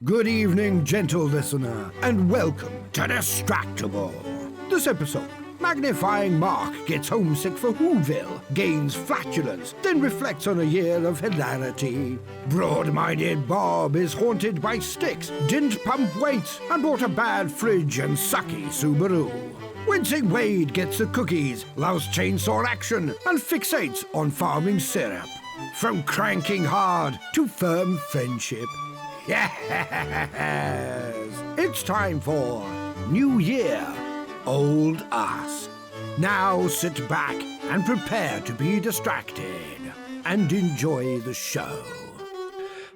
Good evening, gentle listener, and welcome to Distractible. This episode, magnifying Mark gets homesick for Whoville, gains flatulence, then reflects on a year of hilarity. Broad-minded Bob is haunted by sticks, didn't pump weights, and bought a bad fridge and sucky Subaru. Wincing Wade gets the cookies, loves chainsaw action, and fixates on farming syrup. From cranking hard to firm friendship. Yes! It's time for New Year, Old Us. Now sit back and prepare to be distracted and enjoy the show.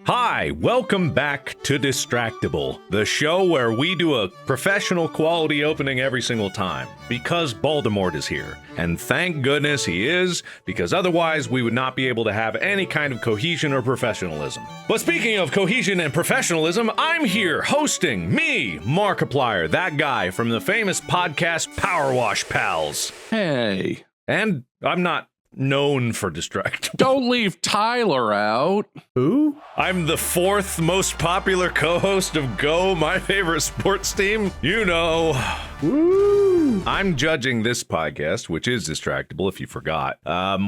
Hi, welcome back to Distractible, the show where we do a professional quality opening every single time, because Voldemort is here. And thank goodness he is, because otherwise we would not be able to have any kind of cohesion or professionalism. But speaking of cohesion and professionalism, I'm here hosting me, Markiplier, that guy from the famous podcast Power Wash Pals. Hey. And I'm not known for Distractible. Don't leave Tyler out. Who? I'm the fourth most popular co-host of Go, my favorite sports team. You know. Woo! I'm judging this podcast, which is Distractible, if you forgot,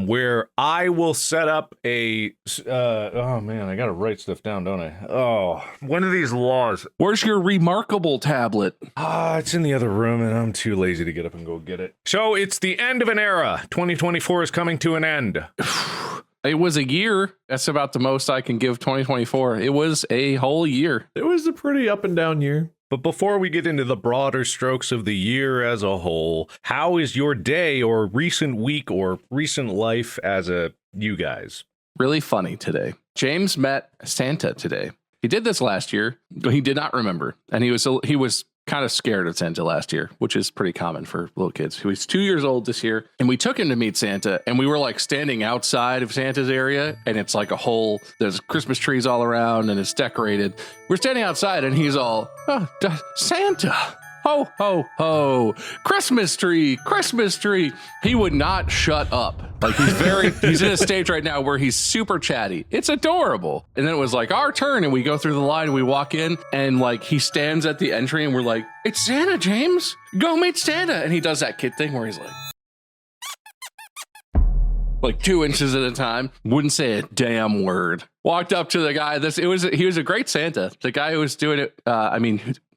where I will set up a... oh, man, I gotta write stuff down, don't I? Oh, one of these laws. Where's your remarkable tablet? It's in the other room, and I'm too lazy to get up and go get it. So it's the end of an era. 2024 is coming to an end. It was a year. That's about the most I can give 2024. It was a whole year. It was a pretty up and down year. But before we get into the broader strokes of the year as a whole, how is your day or recent week or recent life as you guys? Really funny today. James met Santa today. He did this last year. He did not remember. And he was kind of scared of Santa last year, which is pretty common for little kids. He was 2 years old this year, and we took him to meet Santa, and we were like standing outside of Santa's area, and it's like there's Christmas trees all around, and it's decorated. We're standing outside, and he's all, Santa, ho, ho, ho, Christmas tree, Christmas tree. He would not shut up. Like he's in a stage right now where he's super chatty. It's adorable. And then it was like our turn, and we go through the line, and we walk in, and like he stands at the entry, and we're like, it's Santa, James, go meet Santa. And he does that kid thing where he's like 2 inches at a time, wouldn't say a damn word. Walked up to the guy. He was a great Santa. The guy who was doing it,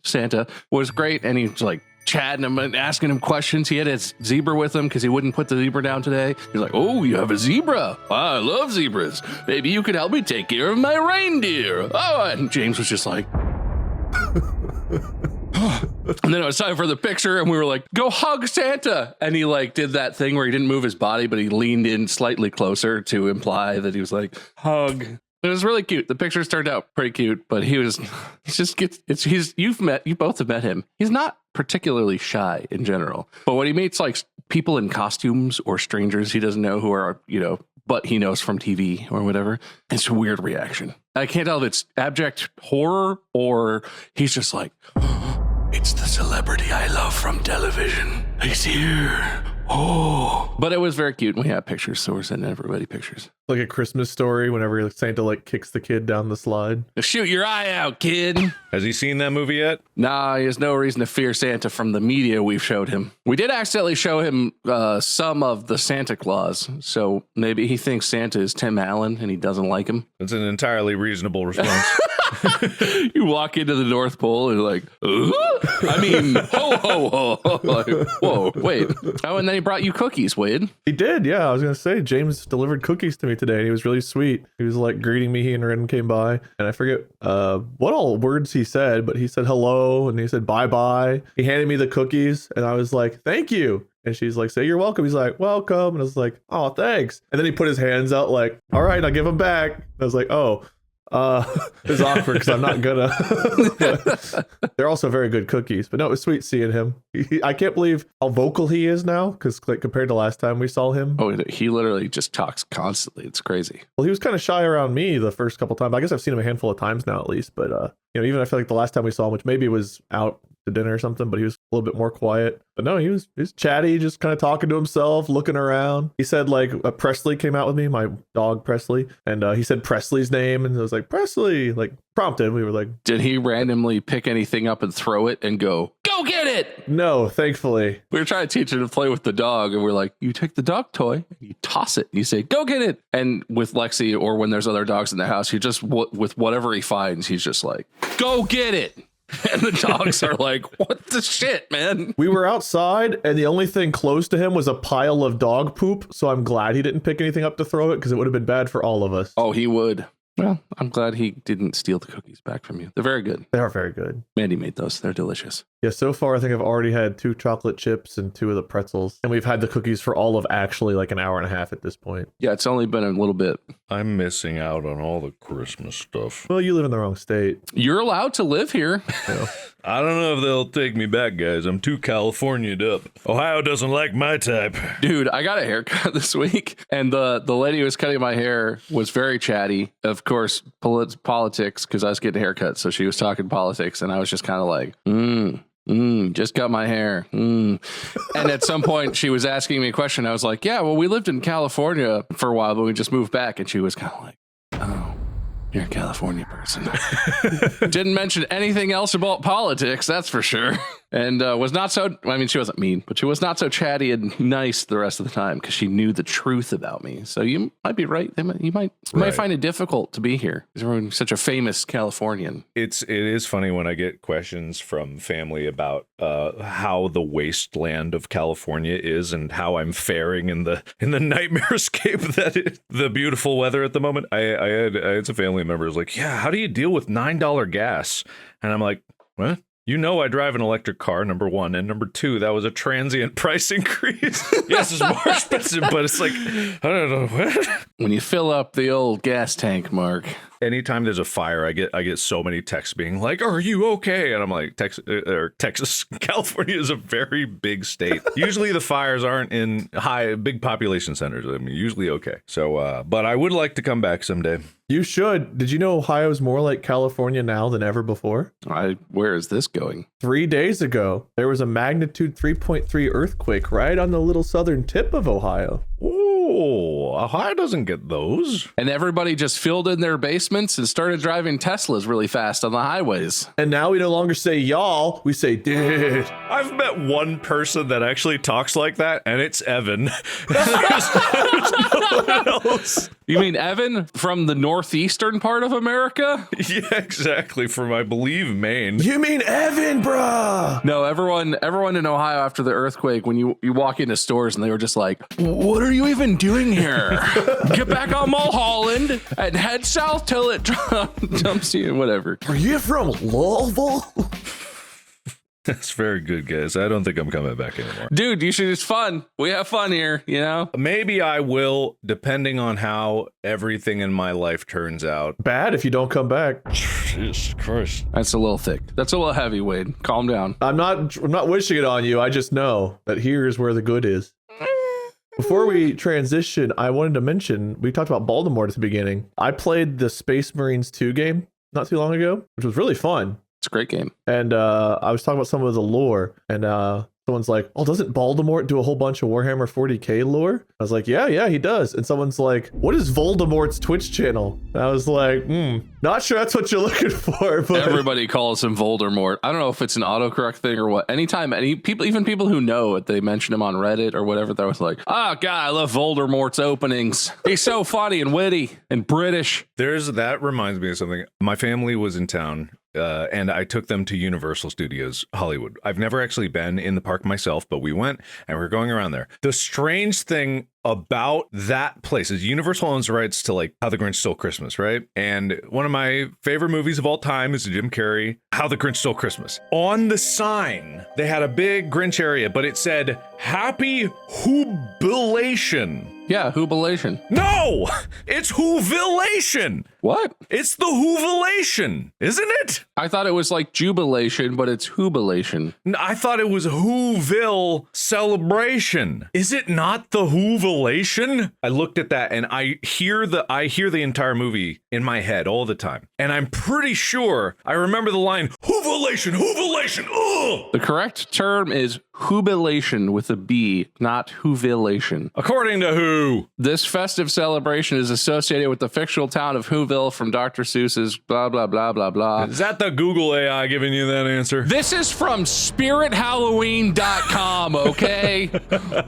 Santa was great, and he was like chatting him and asking him questions. He had his zebra with him because he wouldn't put the zebra down today. He's like, oh, you have a zebra? Wow, I love zebras. Maybe you could help me take care of my reindeer. Oh, and James was just like... And then it was time for the picture, and we were like, go hug Santa. And he like did that thing where he didn't move his body, but he leaned in slightly closer to imply that he was like, hug. It was really cute. The pictures turned out pretty cute, but you both have met him. He's not particularly shy in general, but when he meets like people in costumes or strangers he doesn't know who are, but he knows from TV or whatever, it's a weird reaction. I can't tell if it's abject horror or he's just like, it's the celebrity I love from television. He's here. Oh, but it was very cute. And we have pictures, so we're sending everybody pictures. Like a Christmas Story whenever Santa like kicks the kid down the slide. Shoot your eye out, kid. Has he seen that movie yet? Nah, he has no reason to fear Santa from the media we've showed him. We did accidentally show him some of the Santa Claus, so maybe he thinks Santa is Tim Allen and he doesn't like him. That's an entirely reasonable response. You walk into the North Pole and you're like, I mean, ho, ho, ho, ho. Like, whoa, wait. Oh, and then he brought you cookies, Wade. He did, yeah. I was going to say, James delivered cookies to me today, and he was really sweet. He was like greeting me. He and Ren came by, and I forget what all words he said, but he said hello, and he said bye-bye. He handed me the cookies, and I was like, thank you. And she's like, say you're welcome. He's like, welcome. And I was like, oh, thanks. And then he put his hands out like, all right, I'll give them back. And I was like, oh. It's awkward because I'm not gonna. They're also very good cookies, but no, it was sweet seeing him. I can't believe how vocal he is now, because like, compared to last time we saw him. Oh, he literally just talks constantly. It's crazy. Well, he was kind of shy around me the first couple times. I guess I've seen him a handful of times now, at least. But even I feel like the last time we saw him, which maybe was out to dinner or something, but he was a little bit more quiet. But no, he was chatty, just kind of talking to himself, looking around. He said like Presley came out with me, my dog Presley, and he said Presley's name, and I was like, Presley, like prompted. We were like, did he randomly pick anything up and throw it and go get it? No, thankfully. We were trying to teach him to play with the dog, and we're like, you take the dog toy, you toss it, and you say, go get it. And with Lexi, or when there's other dogs in the house, he just, with whatever he finds, he's just like, go get it. And the dogs are like, what the shit, man? We were outside, and the only thing close to him was a pile of dog poop. So I'm glad he didn't pick anything up to throw it, because it would have been bad for all of us. Oh, he would. Well, I'm glad he didn't steal the cookies back from you. They're very good. They are very good. Mandy made those. They're delicious. Yeah, so far I think I've already had 2 chocolate chips and 2 of the pretzels. And we've had the cookies for all of actually like an hour and a half at this point. Yeah, it's only been a little bit. I'm missing out on all the Christmas stuff. Well, you live in the wrong state. You're allowed to live here. So. I don't know if they'll take me back, guys. I'm too California'd up. Ohio doesn't like my type. Dude, I got a haircut this week, and the lady who was cutting my hair was very chatty. Of course, politics, because I was getting a haircut, so she was talking politics, and I was just kind of like, just cut my hair. And at some point, she was asking me a question. I was like, yeah, well, we lived in California for a while, but we just moved back. And she was kind of like, oh, you're a California person. Didn't mention anything else about politics, that's for sure. And was not so, I mean, she wasn't mean, but she was not so chatty and nice the rest of the time because she knew the truth about me. So you might be right. You might find it difficult to be here because you're such a famous Californian. It is funny when I get questions from family about how the wasteland of California is and how I'm faring in the nightmare escape that the beautiful weather at the moment. I had some family members like, yeah, how do you deal with $9 gas? And I'm like, what? You know I drive an electric car, number one, and number two, that was a transient price increase. Yes, it's more expensive, but it's like, I don't know. What? When you fill up the old gas tank, Mark. Anytime there's a fire, I get so many texts being like, "Are you okay?" And I'm like, Texas, California is a very big state. Usually the fires aren't in big population centers. I mean, usually okay. So, but I would like to come back someday. You should. Did you know Ohio's more like California now than ever before? Where is this going? 3 days ago, there was a magnitude 3.3 earthquake right on the little southern tip of Ohio. Oh, Ohio doesn't get those. And everybody just filled in their basements and started driving Teslas really fast on the highways. And now we no longer say y'all, we say dude. I've met one person that actually talks like that, and it's Evan. There's no one else. You mean Evan from the northeastern part of America? Yeah, exactly. From, I believe, Maine. You mean Evan, bruh? No, everyone in Ohio after the earthquake, when you walk into stores and they were just like, what are you even doing here? Get back on Mulholland and head south till it dumps you, whatever. Are you from Louisville? That's very good, guys. I don't think I'm coming back anymore. Dude, it's fun. We have fun here, you know? Maybe I will, depending on how everything in my life turns out. Bad if you don't come back. Jesus Christ. That's a little thick. That's a little heavy, Wade. Calm down. I'm not wishing it on you. I just know that here is where the good is. Before we transition, I wanted to mention, we talked about Baltimore at the beginning. I played the Space Marines 2 game not too long ago, which was really fun. It's a great game. And I was talking about some of the lore, and someone's like, oh, doesn't Voldemort do a whole bunch of Warhammer 40k lore? I was like, yeah, he does. And someone's like, what is Voldemort's Twitch channel? And I was like, not sure that's what you're looking for. But everybody calls him Voldemort. I don't know if it's an autocorrect thing or what. Anytime even people who know it, they mention him on Reddit or whatever, they're like, oh God, I love Voldemort's openings. He's so funny and witty and British. That reminds me of something. My family was in town. And I took them to Universal Studios Hollywood. I've never actually been in the park myself, but we went and we were going around there. The strange thing about that place is Universal owns the rights to like How the Grinch Stole Christmas, right? And one of my favorite movies of all time is Jim Carrey, How the Grinch Stole Christmas. On the sign, they had a big Grinch area, but it said Happy Hoobilation. Yeah, Hoobilation. No, it's Whovilation. What? It's the Whovelation, isn't it? I thought it was like jubilation, but it's hubilation. I thought it was Whoville celebration. Is it not the Whovelation? I looked at that and I hear the entire movie in my head all the time. And I'm pretty sure I remember the line, Whovelation, Whovelation, ugh! The correct term is hubilation with a B, not whovilation. According to who? This festive celebration is associated with the fictional town of Whoville from Dr. Seuss's blah, blah, blah, blah, blah. Is that the Google AI giving you that answer? This is from spirithalloween.com, okay?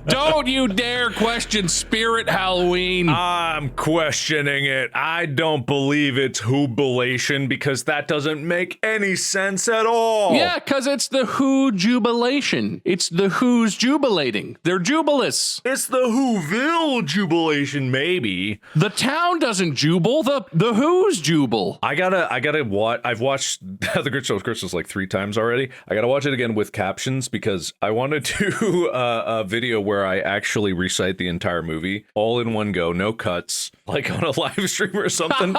Don't you dare question Spirit Halloween. I'm questioning it. I don't believe it's Whobilation because that doesn't make any sense at all. Yeah, because it's the Who jubilation. It's the Who's jubilating. They're jubilous. It's the Whoville jubilation, maybe. The town doesn't jubile. The Who's jubile. I gotta watch. I've watched The Grinch Stole Christmas like 3 times already. I gotta watch it again with captions because I want to do a video where I actually recite the entire movie all in one go, no cuts, like on a live stream or something.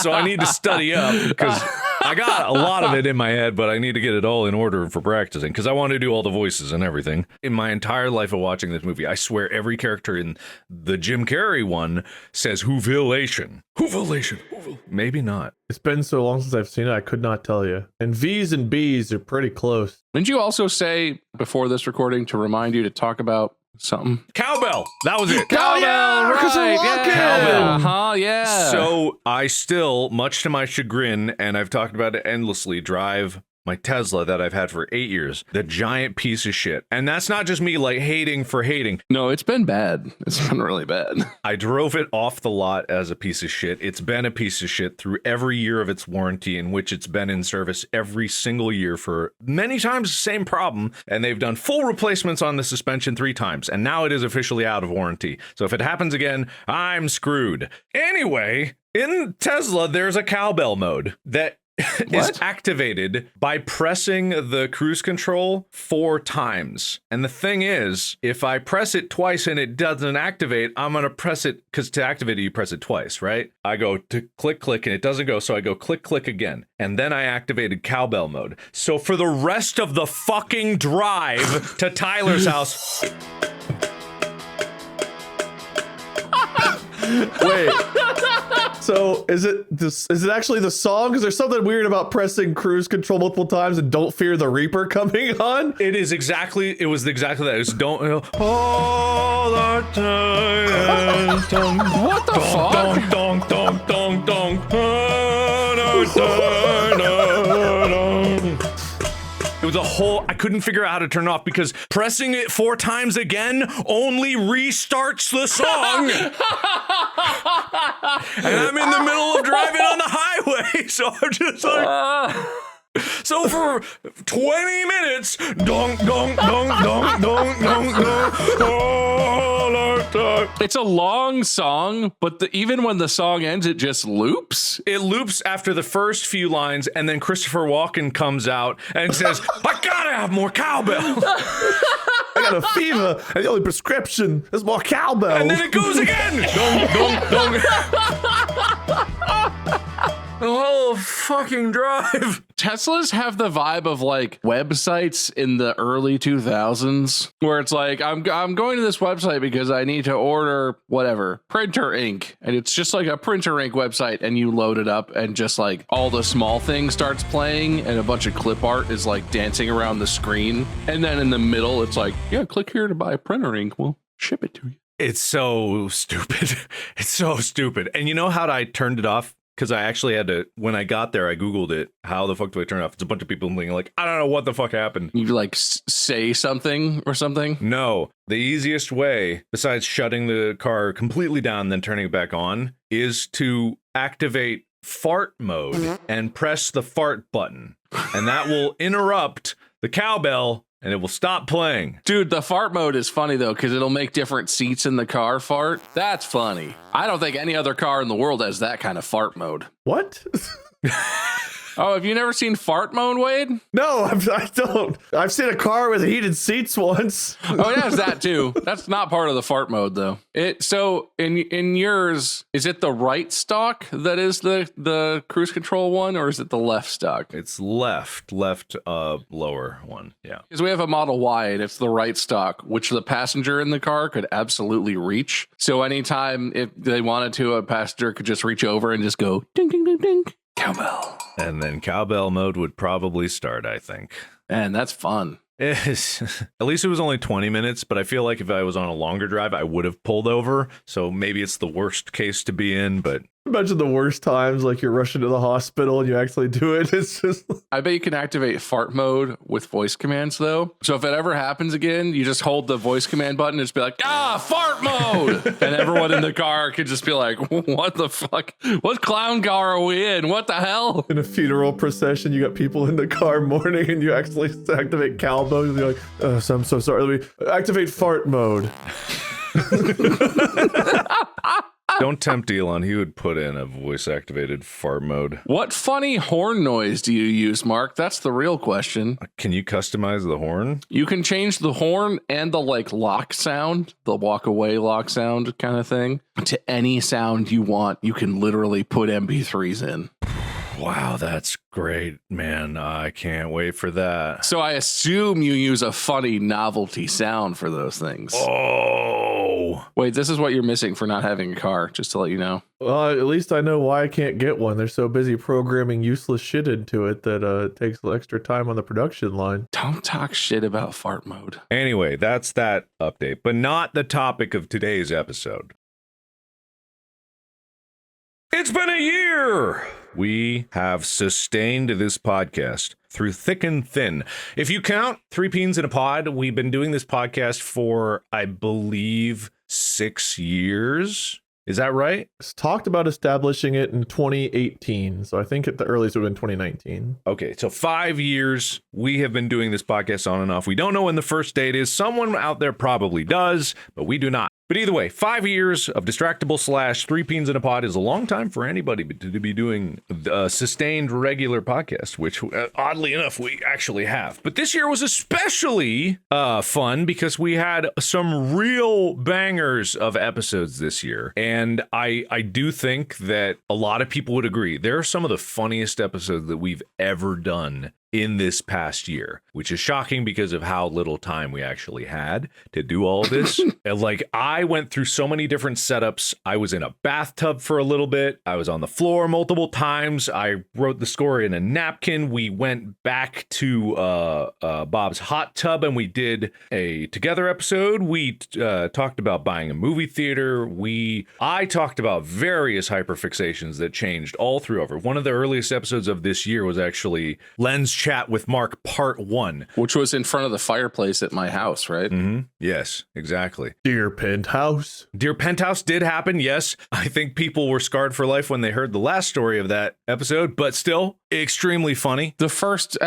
So I need to study up because I got a lot of it in my head, but I need to get it all in order for practicing because I want to do all the voices and everything. In my entire life of watching this movie, I swear every character in the Jim Carrey one says Whovilation. Whovilation. Maybe not. It's been so long since I've seen it, I could not tell you. And V's and B's are pretty close. Didn't you also say before this recording to remind you to talk about something? Cowbell. That was it. Cowbell, yeah, because right, of Rocket. yeah. Uh-huh, yeah. So I still, much to my chagrin, and I've talked about it endlessly, drive my Tesla that I've had for 8 years, the giant piece of shit. And that's not just me like hating for hating. No, it's been bad. It's been really bad. I drove it off the lot as a piece of shit. It's been a piece of shit through every year of its warranty in which it's been in service every single year for many times the same problem. And they've done full replacements on the suspension 3 times. And now it is officially out of warranty. So if it happens again, I'm screwed. Anyway, in Tesla, there's a cowbell mode that is activated by pressing the cruise control 4 times. And the thing is, if I press it twice and it doesn't activate, I'm going to press it, because to activate it, you press it twice, right? I go to click, click, and it doesn't go, so I go click, click again. And then I activated cowbell mode. So for the rest of the fucking drive to Tyler's house... Wait. So is it actually the song? Because there's something weird about pressing cruise control multiple times and don't fear the Reaper coming on. It was exactly that. It was don't all the time. What the fuck? Dong, dong, dong, dong, It was a whole, I couldn't figure out how to turn it off because pressing it 4 times again only restarts the song. And I'm in the middle of driving on the highway, so I'm just like... So for 20 minutes, dong, dong, dong, dong, dong, dong, dong, all the time. It's a long song, but even when the song ends, it just loops. It loops after the first few lines, and then Christopher Walken comes out and says, I gotta have more cowbell. I got a fever, and the only prescription is more cowbell. And then it goes again. Dong, dong, dong. The whole fucking drive. Teslas have the vibe of like websites in the early 2000s where it's like, I'm going to this website because I need to order whatever, printer ink. And it's just like a printer ink website and you load it up and just like all the small thing starts playing and a bunch of clip art is like dancing around the screen. And then in the middle, it's like, yeah, click here to buy printer ink. We'll ship it to you. It's so stupid. It's so stupid. And you know how I turned it off? Because I actually had to, when I got there, I Googled it. How the fuck do I turn it off? It's a bunch of people being like, I don't know what the fuck happened. You like say something or something? No. The easiest way, besides shutting the car completely down and then turning it back on, is to activate fart mode and press the fart button. And that will interrupt the cowbell and it will stop playing. Dude, the fart mode is funny though, because it'll make different seats in the car fart. That's funny. I don't think any other car in the world has that kind of fart mode. What? Oh, have you never seen fart mode, Wade? No, I don't. I've seen a car with heated seats once. Oh, it has that too. That's not part of the fart mode though. So in yours, is it the right stalk that is the cruise control one, or is it the left stalk? It's left lower one. Yeah. Because we have a Model Y and it's the right stalk, which the passenger in the car could absolutely reach. So anytime if they wanted to, a passenger could just reach over and just go ding ding ding ding. Cowbell. And then cowbell mode would probably start, I think. And that's fun. At least it was only 20 minutes, but I feel like if I was on a longer drive, I would have pulled over. So maybe it's the worst case to be in, but Imagine the worst times, like you're rushing to the hospital and you actually do it. It's just. I bet you can activate fart mode with voice commands though. So if it ever happens again, you just hold the voice command button and just be like, fart mode. And everyone in the car could just be like, what the fuck? What clown car are we in? What the hell? In a funeral procession, you got people in the car mourning and you actually activate cow mode and you're like, so I'm so sorry. Let me activate fart mode. don't tempt Elon. He would put in a voice-activated fart mode. What funny horn noise do you use, Mark? That's the real question. Can you customize the horn? You can change the horn and the lock sound, the walk away lock sound kind of thing, to any sound you want. You can literally put MP3s in. Wow, that's great, man. I can't wait for that. So I assume you use a funny novelty sound for those things. Oh. Wait, this is what you're missing for not having a car, just to let you know. Well, at least I know why I can't get one. They're so busy programming useless shit into it that it takes extra time on the production line. Don't talk shit about fart mode. Anyway, that's that update, but not the topic of today's episode. It's been a year! We have sustained this podcast through thick and thin. If you count 3 Peens in a Pod, we've been doing this podcast for, I believe, 6 years. Is that right? It's talked about establishing it in 2018, so I think at the earliest it would have been 2019. Okay, so 5 years we have been doing this podcast on and off. We don't know when the first date is. Someone out there probably does, but we do not. But either way, 5 years of Distractible / 3 Peens in a Pod is a long time for anybody to be doing a sustained regular podcast, which oddly enough, we actually have. But this year was especially fun because we had some real bangers of episodes this year. And I do think that a lot of people would agree. There are some of the funniest episodes that we've ever done in this past year, which is shocking because of how little time we actually had to do all of this. Like, I went through so many different setups. I was in a bathtub for a little bit. I was on the floor multiple times. I wrote the score in a napkin. We went back to Bob's hot tub and we did a together episode. We talked about buying a movie theater. I talked about various hyperfixations that changed all through over. One of the earliest episodes of this year was actually Lens Chat with Mark Part 1. Which was in front of the fireplace at my house, right? Mm-hmm. Yes, exactly. Dear Penthouse. Dear Penthouse did happen, yes. I think people were scarred for life when they heard the last story of that episode, but still extremely funny. The first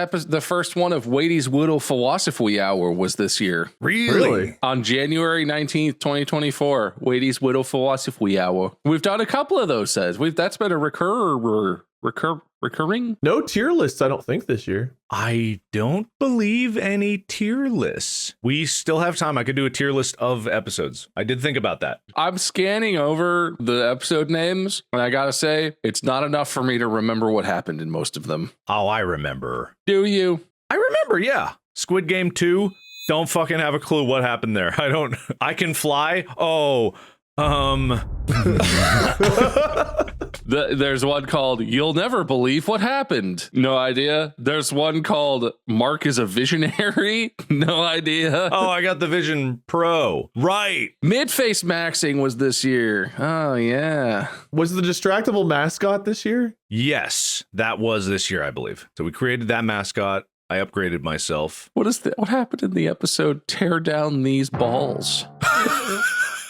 one of Wady's Whittle Philosophy Hour was this year. Really? On January 19th, 2024, Wady's Whittle Philosophy Hour. We've done a couple of those sets. That's been a recurring? No tier lists, I don't think, this year. I don't believe any tier lists. We still have time. I could do a tier list of episodes. I did think about that. I'm scanning over the episode names, and I gotta say, it's not enough for me to remember what happened in most of them. Oh, I remember. Do you? I remember, yeah. Squid Game 2. Don't fucking have a clue what happened there. I can fly. Oh, There's one called You'll Never Believe What Happened. No idea. There's one called Mark is a Visionary. No idea. Oh, I got the Vision Pro. Right. Mid-face maxing was this year. Oh, yeah. Was the Distractible mascot this year? Yes, that was this year, I believe. So we created that mascot. I upgraded myself. What happened in the episode Tear Down These Balls?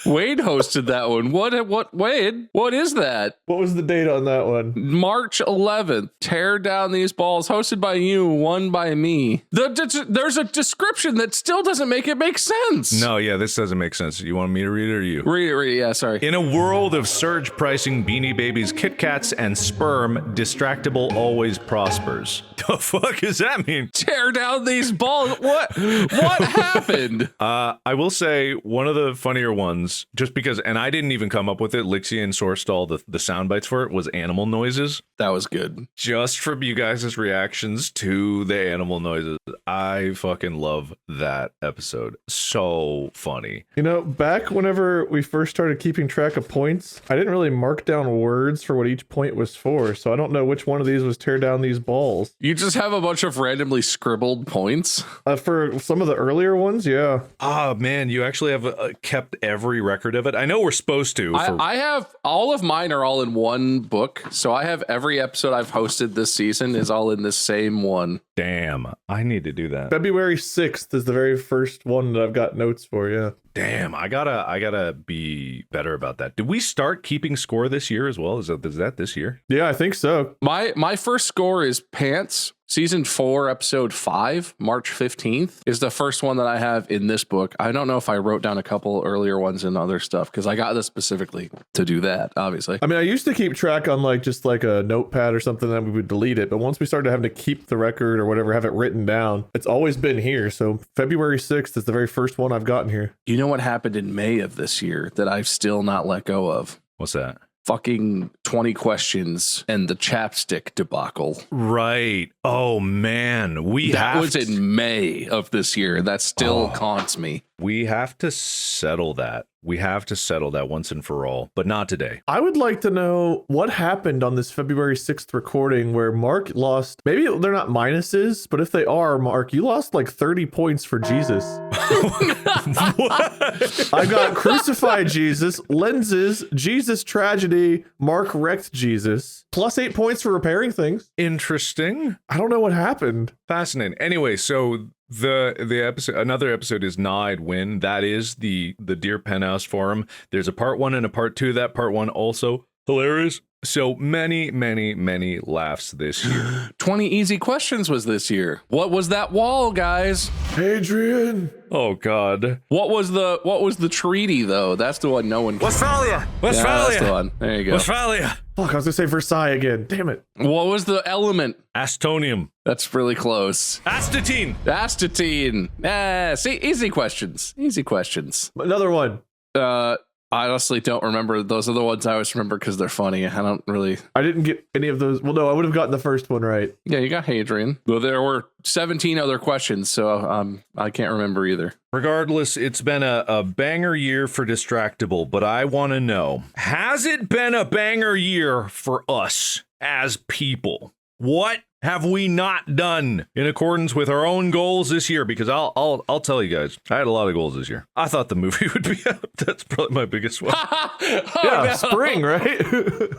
Wade hosted that one. What, Wade? What is that? What was the date on that one? March 11th. Tear down these balls. Hosted by you, won by me. There's a description that still doesn't make it make sense. No, yeah, this doesn't make sense. You want me to read it or you? Read it. Yeah, sorry. In a world of surge pricing Beanie Babies, Kit Kats, and sperm, Distractible always prospers. The fuck does that mean? Tear down these balls. What happened? I will say one of the funnier ones, just because, and I didn't even come up with it. Lixian sourced all the sound bites for it, was animal noises. That was good. Just from you guys' reactions to the animal noises. I fucking love that episode. So funny. You know, back whenever we first started keeping track of points, I didn't really mark down words for what each point was for, so I don't know which one of these was tear down these balls. You just have a bunch of randomly scribbled points? For some of the earlier ones, yeah. Oh, man, you actually have kept every record of it. I know we're supposed to. I have, all of mine are all in one book, so I have every episode I've hosted this season is all in this same one. Damn, I need to do that. February 6th is the very first one that I've got notes for, yeah. Damn, I gotta be better about that. Did we start keeping score this year as well? Is that this year? Yeah, I think so. My first score is Pants. Season 4, episode 5, March 15th, is the first one that I have in this book. I don't know if I wrote down a couple earlier ones and other stuff, because I got this specifically to do that, obviously. I mean, I used to keep track on just a notepad or something, that we would delete it. But once we started having to keep the record or whatever, have it written down, it's always been here. So February 6th is the very first one I've gotten here. You know what happened in May of this year that I've still not let go of? What's that? Fucking 20 questions and the chapstick debacle. Right. Oh man, that was in May of this year. That still haunts me. We have to settle that. We have to settle that once and for all, but not today. I would like to know what happened on this February 6th recording where Mark lost, maybe they're not minuses, but if they are, Mark, you lost like 30 points for Jesus. I got crucified Jesus, lenses, Jesus tragedy, Mark wrecked Jesus, plus 8 points for repairing things. Interesting. I don't know what happened. Fascinating. Anyway, so the episode, another episode is Nah, I'd Win. That is the Dear Penthouse forum. There's a part 1 and a part 2. That part 1 also hilarious. So many laughs this year. 20 easy questions was this year. What was that wall, guys? Adrian. Oh God. What was the treaty though? That's the one no one can. Westphalia. Yeah, that's the one. There you go. Westphalia. Fuck, I was gonna say Versailles again. Damn it. What was the element? Astonium. That's really close. Astatine. See, easy questions. Easy questions. Another one. I honestly don't remember. Those are the ones I always remember because they're funny. I didn't get any of those. Well, no, I would have gotten the first one right. Yeah, you got Hadrian. Though there were 17 other questions, so I can't remember either. Regardless, it's been a banger year for Distractible, but I want to know, has it been a banger year for us as people? What have we not done in accordance with our own goals this year? Because I'll tell you guys, I had a lot of goals this year. I thought the movie would be out. That's probably my biggest one. Spring, right?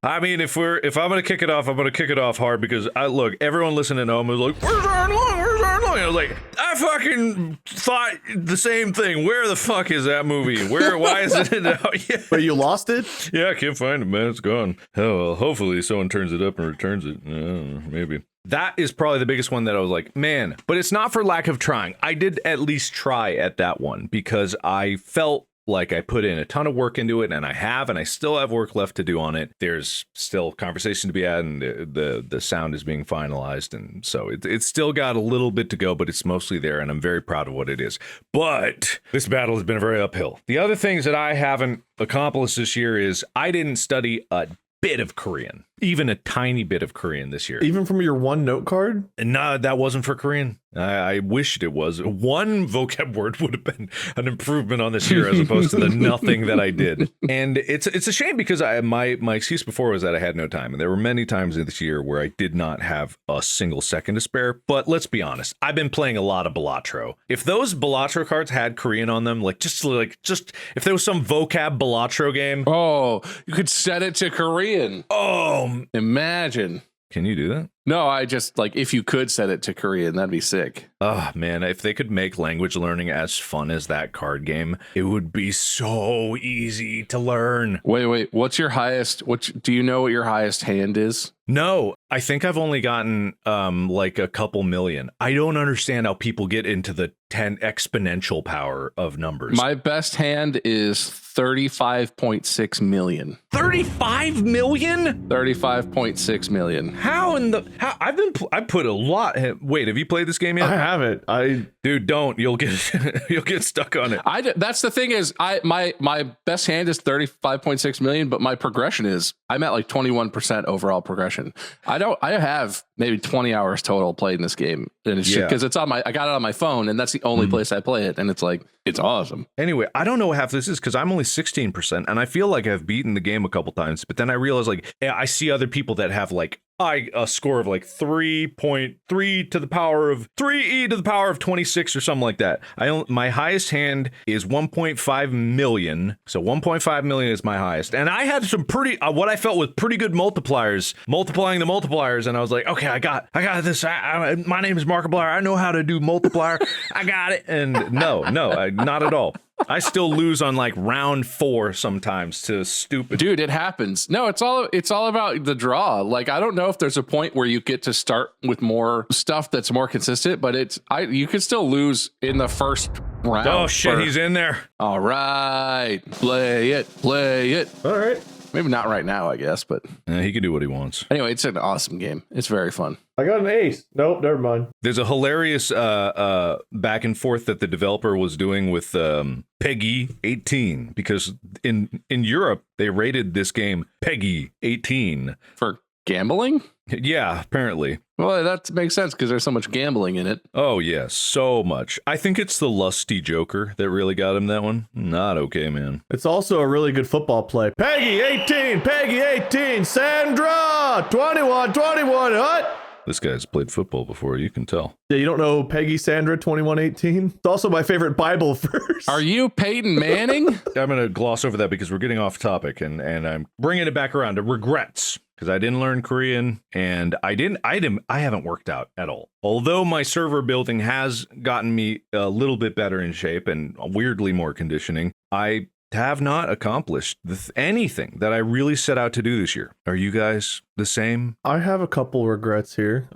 I mean, if I'm gonna kick it off, I'm gonna kick it off hard because look, everyone listening at home was like, "Where's Iron Lung? Where's Iron Lung?" I was like, I fucking thought the same thing. Where the fuck is that movie? Why isn't it out yet? But you lost it? Yeah, I can't find it, man. It's gone. Oh, well, hopefully someone turns it up and returns it. Maybe. That is probably the biggest one that I was like, man, but it's not for lack of trying. I did at least try at that one because I felt like I put in a ton of work into it, and I still have work left to do on it. There's still conversation to be had, and the sound is being finalized, and so it's still got a little bit to go, but it's mostly there, and I'm very proud of what it is. But this battle has been very uphill. The other things that I haven't accomplished this year is I didn't study a bit of Korean, even a tiny bit of Korean this year. Even from your one note card? No, that wasn't for Korean. I wished it was. One vocab word would have been an improvement on this year as opposed to the nothing that I did. And it's a shame because my excuse before was that I had no time. And there were many times in this year where I did not have a single second to spare. But let's be honest, I've been playing a lot of Balatro. If those Balatro cards had Korean on them, just if there was some vocab Balatro game. Oh, you could set it to Korean. Oh, imagine. Can you do that? No, I just like if you could set it to Korean, that'd be sick. Oh man, if they could make language learning as fun as that card game, it would be so easy to learn. Wait, what's your highest? Do you know what your highest hand is? No, I think I've only gotten like a couple million. I don't understand how people get into the 10 exponential power of numbers. My best hand is 35.6 million. 35 million? 35.6 million. How I put a lot. Wait, have you played this game yet? I haven't. Dude, don't. You'll get stuck on it. That's the thing is my best hand is 35.6 million, but my progression is I'm at like 21% overall progression. I have maybe 20 hours total played in this game, and it's because it's on I got it on my phone, and that's the only place I play it, and it's like it's awesome. Anyway, I don't know what half this is because I'm only 16%, and I feel like I've beaten the game a couple times, but then I realize like I see other people that have like a score of like 3.3 to the power of 3e to the power of 26 or something like that. My highest hand is 1.5 million. So 1.5 million is my highest. And I had some pretty, what I felt was pretty good multipliers, multiplying the multipliers. And I was like, okay, I got this. My name is Markiplier. I know how to do multiplier. I got it. And no, not at all. I still lose on like round 4 sometimes to stupid. Dude, it happens. No, it's all about the draw. Like, I don't know if there's a point where you get to start with more stuff that's more consistent, but you can still lose in the first round. Oh shit, he's in there. All right. Play it. All right. Maybe not right now, I guess, but He can do what he wants. Anyway, it's an awesome game. It's very fun. I got an ace. Nope, never mind. There's a hilarious back and forth that the developer was doing with Peggy 18 because in Europe they rated this game Peggy 18 for gambling. Yeah, apparently. Well, that makes sense because there's so much gambling in it. Oh, yes, so much. I think it's the lusty Joker that really got him that one. Not okay, man. It's also a really good football play. Peggy 18, Sandra 21, what? This guy's played football before, you can tell. Yeah, you don't know Peggy Sandra 2118? It's also my favorite Bible verse. Are you Peyton Manning? I'm going to gloss over that because we're getting off topic and I'm bringing it back around to regrets. Because I didn't learn Korean and I haven't worked out at all. Although my server building has gotten me a little bit better in shape and weirdly more conditioning, I have not accomplished anything that I really set out to do this year. Are you guys the same? I have a couple regrets here.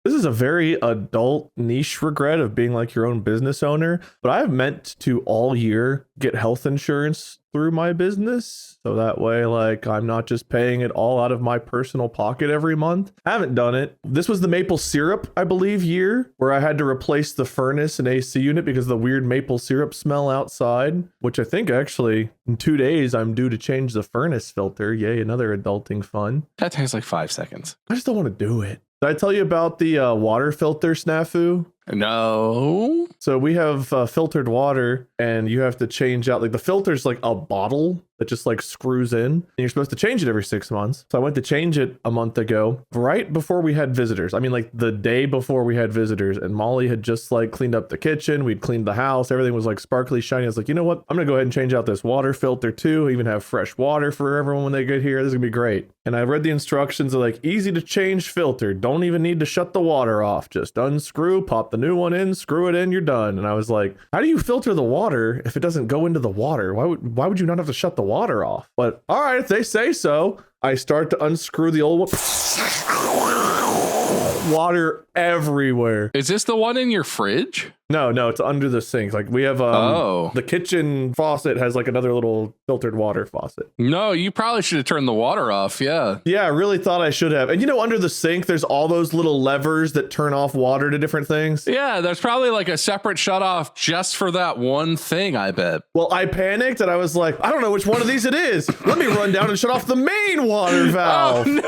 This is a very adult niche regret of being like your own business owner, but I've meant to all year get health insurance through my business. So that way, like, I'm not just paying it all out of my personal pocket every month. I haven't done it. This was the maple syrup, I believe, year where I had to replace the furnace and AC unit because of the weird maple syrup smell outside, which I think actually in 2 days, I'm due to change the furnace filter. Yay, another adulting fun. That takes like 5 seconds. I just don't want to do it. Did I tell you about the water filter snafu? No. So we have filtered water and you have to change out, like the filter's like a bottle that just like screws in and you're supposed to change it every 6 months. So I went to change it a month ago, right before we had visitors. I mean, like the day before we had visitors, and Molly had just like cleaned up the kitchen. We'd cleaned the house. Everything was like sparkly shiny. I was like, you know what? I'm going to go ahead and change out this water filter too. Even have fresh water for everyone when they get here. This is gonna be great. And I read the instructions. They're like, easy to change filter. Don't even need to shut the water off. Just unscrew, pop the new one in, screw it in, you're done. And I was like, how do you filter the water if it doesn't go into the water? Why would you not have to shut the water off? But all right, if they say so. I start to unscrew the old one. Water everywhere. Is this the one in your fridge? No, it's under the sink. Like we have the kitchen faucet has like another little filtered water faucet. No, you probably should have turned the water off. Yeah. Yeah, I really thought I should have. And you know, under the sink, there's all those little levers that turn off water to different things. Yeah, there's probably like a separate shut off just for that one thing, I bet. Well, I panicked and I was like, I don't know which one of these it is. Let me run down and shut off the main water valve. Oh, no.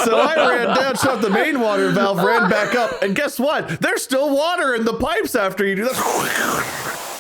So I ran down, shut off the main water valve, ran back up, and guess what? There's still water in the pipes after you do that.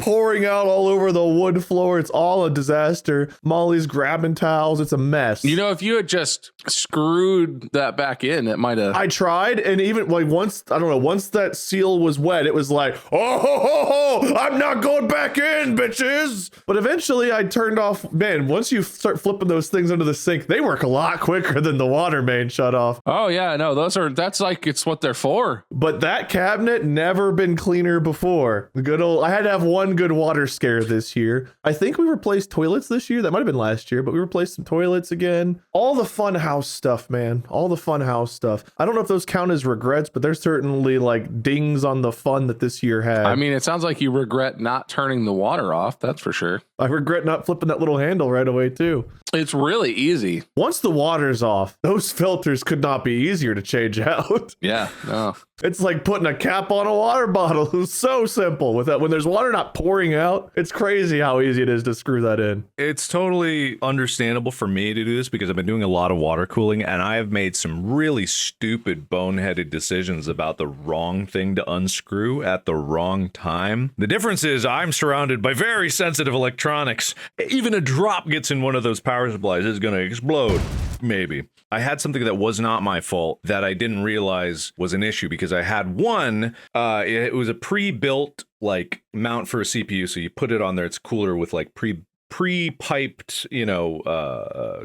pouring out all over the wood floor. It's all a disaster. Molly's grabbing towels. It's a mess. You know, if you had just screwed that back in, it might have. I tried, and even like once that seal was wet, it was like, oh, ho, ho, ho, I'm not going back in, bitches. But eventually I turned off. Man, once you start flipping those things under the sink, they work a lot quicker than the water main shut off. Oh yeah, no, that's like, it's what they're for. But that cabinet never been cleaner before. The good old, I had to have one good water scare this year. I think we replaced toilets this year. That might have been last year, but we replaced some toilets again. All the fun house stuff, man. All the fun house stuff. I don't know if those count as regrets, but there's certainly like dings on the fun that this year had. I mean, it sounds like you regret not turning the water off. That's for sure. I regret not flipping that little handle right away too. It's really easy. Once the water's off, those filters could not be easier to change out. Yeah, no. It's like putting a cap on a water bottle. It's so simple. With that, when there's water not pouring out, it's crazy how easy it is to screw that in. It's totally understandable for me to do this because I've been doing a lot of water cooling and I have made some really stupid boneheaded decisions about the wrong thing to unscrew at the wrong time. The difference is I'm surrounded by very sensitive electronics. Even a drop gets in one of those power supplies, it's going to explode. Maybe. I had something that was not my fault that I didn't realize was an issue because I had one, it was a pre-built like mount for a CPU. So you put it on there, it's cooler with like pre-piped,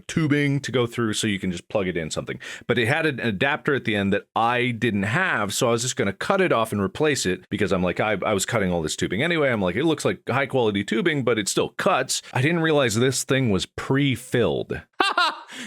tubing to go through so you can just plug it in something. But it had an adapter at the end that I didn't have, so I was just going to cut it off and replace it because I'm like, I was cutting all this tubing anyway. I'm like, it looks like high quality tubing, but it still cuts. I didn't realize this thing was pre-filled.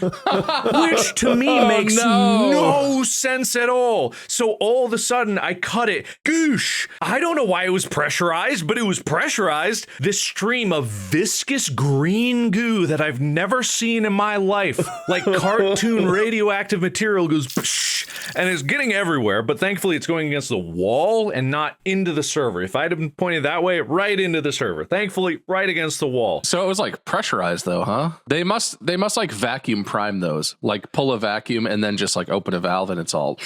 Which to me makes no sense at all. So all of a sudden I cut it. Goosh! I don't know why it was pressurized, but it was pressurized. This stream of viscous green goo that I've never seen in my life, like cartoon radioactive material, goes psh, and it's getting everywhere. But thankfully it's going against the wall and not into the server. If I'd have been pointed that way, right into the server. Thankfully, right against the wall. So it was like pressurized though, huh? They must like vacuum prime those, like pull a vacuum and then just like open a valve and it's all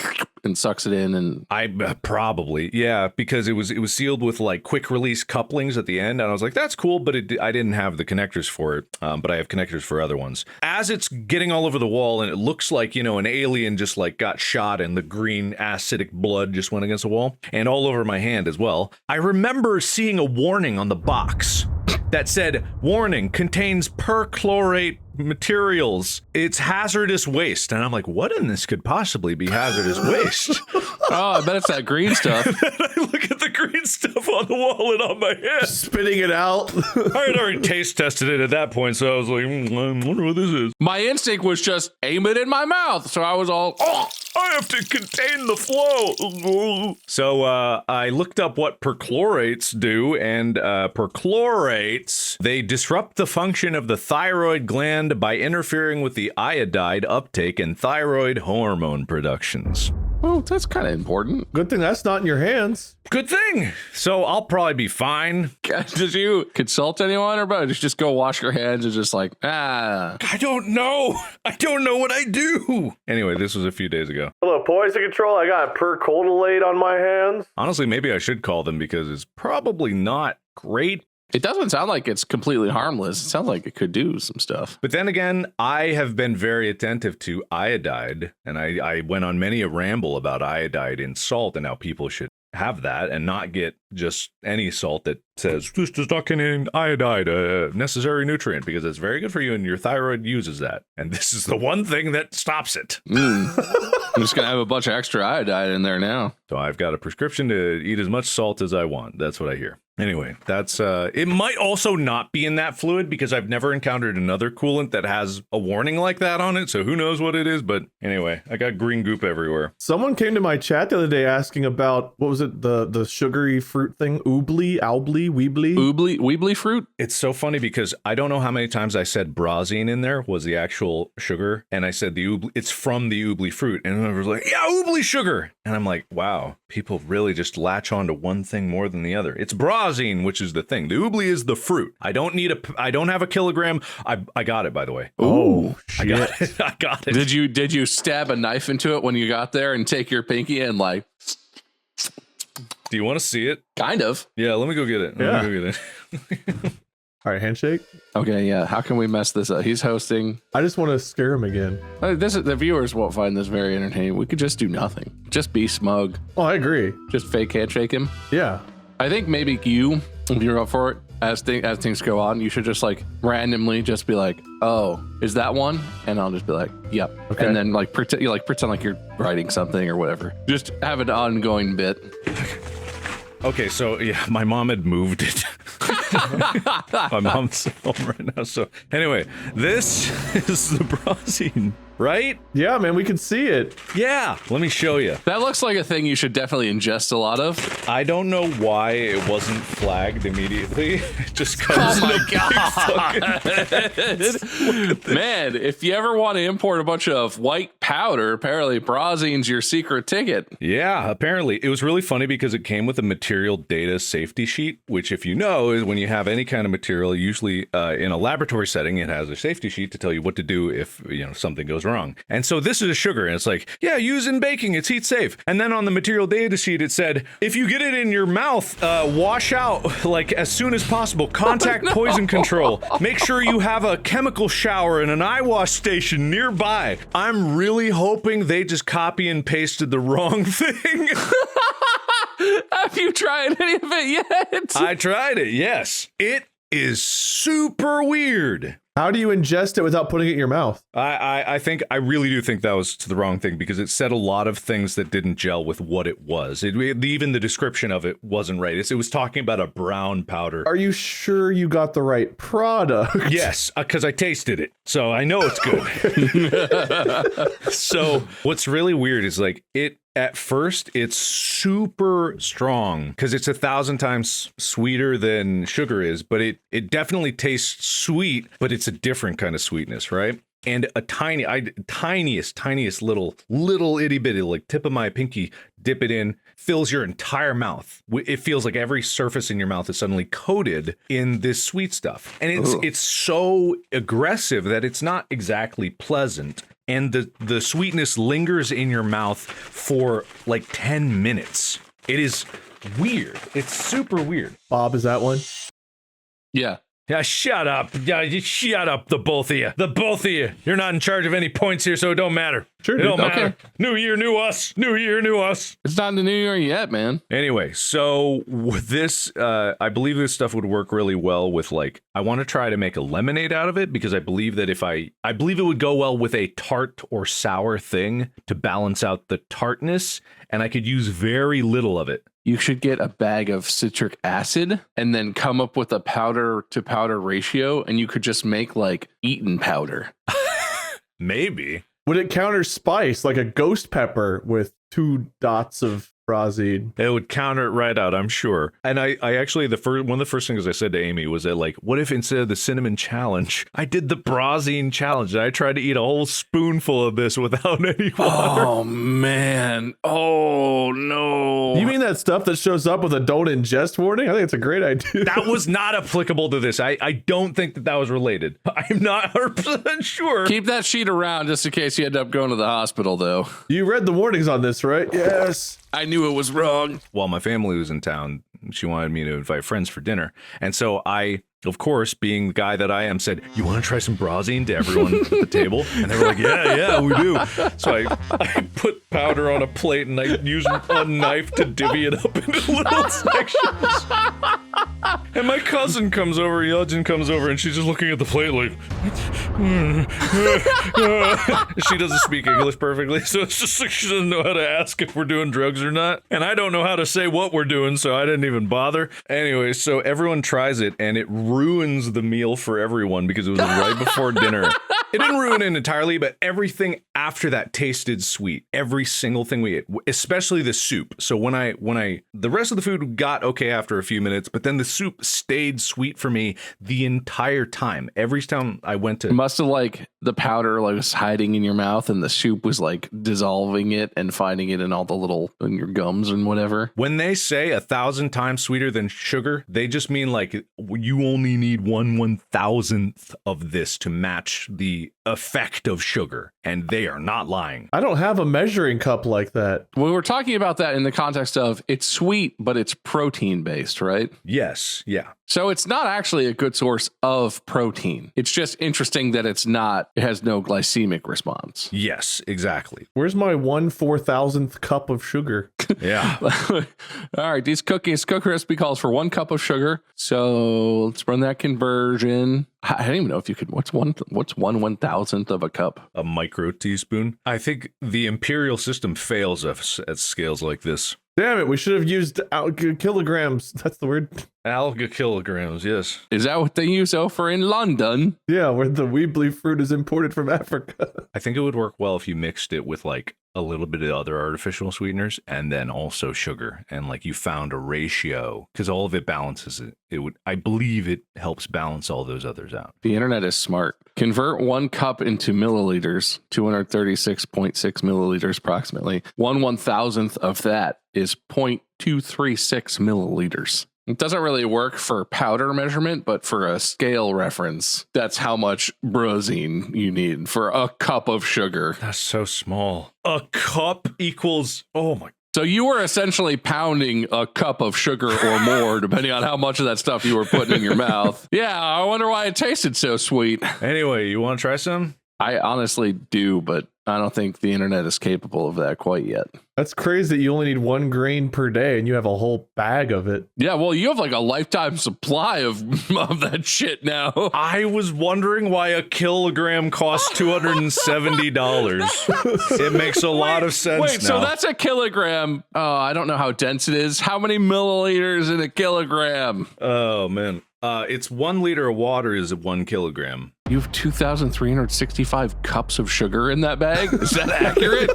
and sucks it in. And I probably, yeah, because it was sealed with like quick release couplings at the end, and I was like, that's cool, but I didn't have the connectors for it. But I have connectors for other ones. As it's getting all over the wall, and it looks like, you know, an alien just like got shot and the green acidic blood just went against the wall and all over my hand as well. I remember seeing a warning on the box that said, warning, contains perchlorate materials. It's hazardous waste. And I'm like, what in this could possibly be hazardous waste? Oh, I bet it's that green stuff. And then I look at the green stuff on the wall and on my hand. Spitting it out. I had already taste tested it at that point, so I was like, I wonder what this is. My instinct was just aim it in my mouth. So I was all, oh, I have to contain the flow. So I looked up what perchlorates do, and perchlorates, they disrupt the function of the thyroid gland by interfering with the iodide uptake and thyroid hormone productions. Oh, that's kind of important. Good thing that's not in your hands. Good thing. So I'll probably be fine. Did you consult anyone, or about just go wash your hands and just like, I don't know. I don't know what I do. Anyway, this was a few days ago. Hello, poison control. I got percolate on my hands. Honestly, maybe I should call them because it's probably not great. It doesn't sound like it's completely harmless. It sounds like it could do some stuff. But then again, I have been very attentive to iodide, and I went on many a ramble about iodide in salt and how people should have that and not get just any salt that says this does not contain iodide, a necessary nutrient, because it's very good for you and your thyroid uses that. And this is the one thing that stops it. I'm just gonna have a bunch of extra iodide in there now. So I've got a prescription to eat as much salt as I want. That's what I hear. Anyway, that's it might also not be in that fluid because I've never encountered another coolant that has a warning like that on it. So who knows what it is? But anyway, I got green goop everywhere. Someone came to my chat the other day asking about, what was it? The sugary fruit thing? Oobly, Weebly fruit? It's so funny because I don't know how many times I said brazine in there was the actual sugar. And I said it's from the oobly fruit. And I was like, yeah, oobly sugar. And I'm like, wow, people really just latch on to one thing more than the other. It's brazine, which is the thing. The oobly is the fruit. I don't have a kilogram. I got it, by the way. Oh, shit. I got it. Did you stab a knife into it when you got there and take your pinky and like Do you want to see it? Kind of. Yeah, let me go get it. Let me go get it. All right, handshake. Okay, yeah. How can we mess this up? He's hosting. I just want to scare him again. The viewers won't find this very entertaining. We could just do nothing. Just be smug. Oh, I agree. Just fake handshake him. Yeah. I think maybe you, if you're up for it, as things go on, you should just like randomly just be like, "Oh, is that one?" And I'll just be like, "Yep." Okay. And then pretend like you're writing something or whatever. Just have an ongoing bit. Okay, so yeah, my mom had moved it. My mom's home right now. So anyway, this is the Brazine, right? Yeah, man, we can see it. Yeah, let me show you. That looks like a thing you should definitely ingest a lot of. I don't know why it wasn't flagged immediately. It just comes Oh in my god! Man, if you ever want to import a bunch of white powder, apparently Brazine's your secret ticket. Yeah, apparently. It was really funny because it came with a material data safety sheet, which if you know is when you have any kind of material, usually in a laboratory setting, it has a safety sheet to tell you what to do if something goes wrong. And so this is a sugar, and it's like, yeah, use in baking, it's heat safe. And then on the material data sheet, it said, if you get it in your mouth, wash out like as soon as possible. Contact poison control. Make sure you have a chemical shower and an eye wash station nearby. I'm really hoping they just copy and pasted the wrong thing. Have you tried any of it yet? I tried it, yes. It is super weird. How do you ingest it without putting it in your mouth? I really do think that was the wrong thing because it said a lot of things that didn't gel with what it was. Even the description of it wasn't right. It was talking about a brown powder. Are you sure you got the right product? Yes, because I tasted it, so I know it's good. So what's really weird is like at first, it's super strong because it's 1,000 times sweeter than sugar is, but it definitely tastes sweet, but it's a different kind of sweetness, right? And a tiniest little itty bitty, like tip of my pinky, dip it in, fills your entire mouth. It feels like every surface in your mouth is suddenly coated in this sweet stuff. And it's so aggressive that it's not exactly pleasant. And the sweetness lingers in your mouth for like 10 minutes. It is weird. It's super weird. Bob, is that one? Yeah. Yeah, shut up. Yeah, you shut up, the both of you. The both of you. You're not in charge of any points here, so it don't matter. Sure, it don't okay. matter. New year, new us. New year, new us. It's not in the new year yet, man. Anyway, so with this, I believe this stuff would work really well with I want to try to make a lemonade out of it because I believe that I believe it would go well with a tart or sour thing to balance out the tartness, and I could use very little of it. You should get a bag of citric acid and then come up with a powder to powder ratio, and you could just make like Eaton powder. Maybe. Would it counter spice like a ghost pepper with 2 dots of Brazine? It would counter it right out, I'm sure. And I actually, one of the first things I said to Amy was that what if instead of the cinnamon challenge, I did the Brazine challenge and I tried to eat a whole spoonful of this without any water? Oh, man. Oh, no. You mean that stuff that shows up with a don't ingest warning? I think it's a great idea. That was not applicable to this. I don't think that was related. I'm not 100% sure. Keep that sheet around just in case you end up going to the hospital, though. You read the warnings on this, right? Yes. I knew it was wrong. While my family was in town, she wanted me to invite friends for dinner. And so I, of course, being the guy that I am, said, you want to try some Brazine to everyone at the table? And they were like, yeah, we do. So I put powder on a plate and I used a knife to divvy it up into little sections. And my cousin comes over, Yelgin comes over, and she's just looking at the plate like, she doesn't speak English perfectly, so it's just like she doesn't know how to ask if we're doing drugs or not. And I don't know how to say what we're doing, so I didn't even bother. Anyway, so everyone tries it, and it ruins the meal for everyone because it was right before dinner. It didn't ruin it entirely, but everything after that tasted sweet. Every single thing we ate, especially the soup. So when the rest of the food got okay after a few minutes, but then the soup stayed sweet for me the entire time. Every time I went to... It must have the powder was hiding in your mouth and the soup was dissolving it and finding it in all the in your gums and whatever. When they say 1,000 times sweeter than sugar, they just mean you only need 1/1000th of this to match the effect of sugar. and they are not lying. I don't have a measuring cup like that. We were talking about that in the context of it's sweet, but it's protein based, right? Yes, yeah. So it's not actually a good source of protein. It's just interesting that it has no glycemic response. Yes, exactly. Where's my 1/4000th cup of sugar? Yeah. All right, these cookies, cookie recipe calls for 1 cup of sugar. So let's run that conversion. I don't even know if you could. What's 1/1000th of a cup? A micro teaspoon. I think the imperial system fails us at scales like this. Damn it, we should have used kilograms. That's the word. Alga kilograms, yes. Is that what they use over in London? Yeah, where the Weebly fruit is imported from Africa. I think it would work well if you mixed it with like a little bit of other artificial sweeteners and then also sugar, and like you found a ratio, because all of it balances it. I believe it helps balance all those others out. The internet is smart. Convert 1 cup into milliliters, 236.6 milliliters approximately. 1/1000th of that is 0.236 milliliters. It doesn't really work for powder measurement, but for a scale reference, that's how much brozine you need for a cup of sugar. That's so small. A cup equals, oh my. So you were essentially pounding a cup of sugar or more, depending on how much of that stuff you were putting in your mouth. Yeah, I wonder why it tasted so sweet. Anyway, you want to try some? I honestly do, but I don't think the internet is capable of that quite yet. That's crazy that you only need 1 grain per day and you have a whole bag of it. Yeah, well, you have like a lifetime supply of that shit now. I was wondering why a kilogram costs $270. It makes a lot of sense Wait, now. so that's a kilogram. Oh, I don't know how dense it is. How many milliliters in a kilogram? Oh, man. It's 1 liter of water is 1 kilogram. You have 2,365 cups of sugar in that bag? Is that accurate?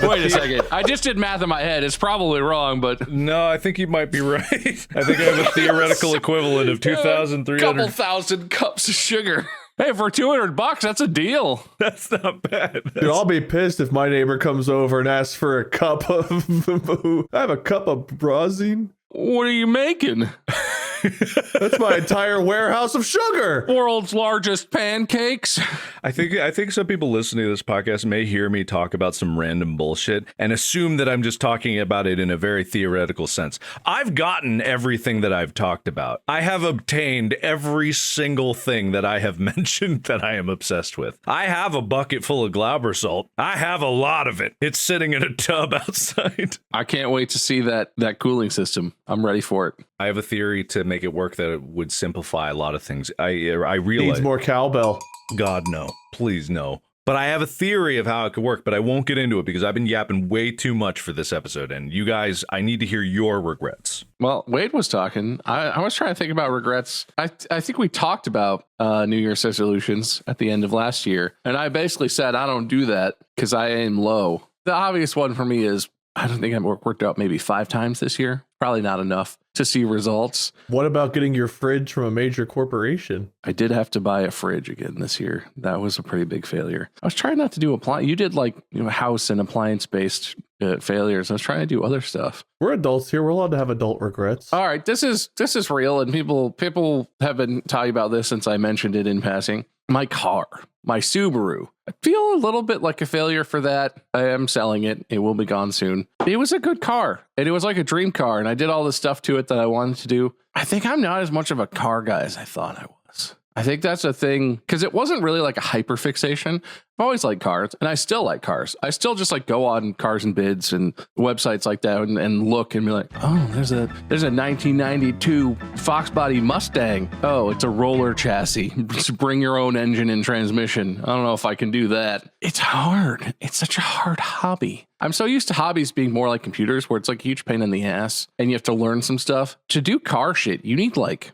Wait a second. I just did math in my head. It's probably wrong, but... No, I think you might be right. I think I have a theoretical equivalent of 2,300. Couple thousand cups of sugar. Hey, for $200, that's a deal. That's not bad. Dude, I'll be pissed if my neighbor comes over and asks for a cup of... I have a cup of brozine. What are you making? That's my entire warehouse of sugar. World's largest pancakes. I think some people listening to this podcast may hear me talk about some random bullshit and assume that I'm just talking about it in a very theoretical sense. I've gotten everything that I've talked about. I have obtained every single thing that I have mentioned that I am obsessed with. I have a bucket full of Glauber salt. I have a lot of it. It's sitting in a tub outside. I can't wait to see that cooling system. I'm ready for it. I have a theory to make it work that it would simplify a lot of things. I realize Needs more cowbell. God, no. Please, no. But I have a theory of how it could work, but I won't get into it because I've been yapping way too much for this episode. And you guys, I need to hear your regrets. Well, Wade was talking. I was trying to think about regrets. I think we talked about New Year's resolutions at the end of last year. And I basically said, I don't do that because I aim low. The obvious one for me is, I don't think I've worked out maybe 5 times this year. Probably not enough to see results. What about getting your fridge from a major corporation? I did have to buy a fridge again this year. That was a pretty big failure. I was trying not to do appliance. You did like house and appliance based failures. I was trying to do other stuff. We're adults here. We're allowed to have adult regrets. All right, this is real, and people have been talking about this since I mentioned it in passing. My car, my Subaru. I feel a little bit like a failure for that. I am selling it. It will be gone soon. It was a good car, and it was like a dream car, and I did all the stuff to it that I wanted to do. I think I'm not as much of a car guy as I thought I was. I think that's a thing, because it wasn't really like a hyperfixation. I've always liked cars, and I still like cars. I still just like go on Cars and Bids and websites like that and look and be like, oh, there's a 1992 Fox body Mustang. Oh, it's a roller chassis. Just bring your own engine and transmission. I don't know if I can do that. It's hard. It's such a hard hobby. I'm so used to hobbies being more like computers, where it's like a huge pain in the ass and you have to learn some stuff. To do car shit, you need like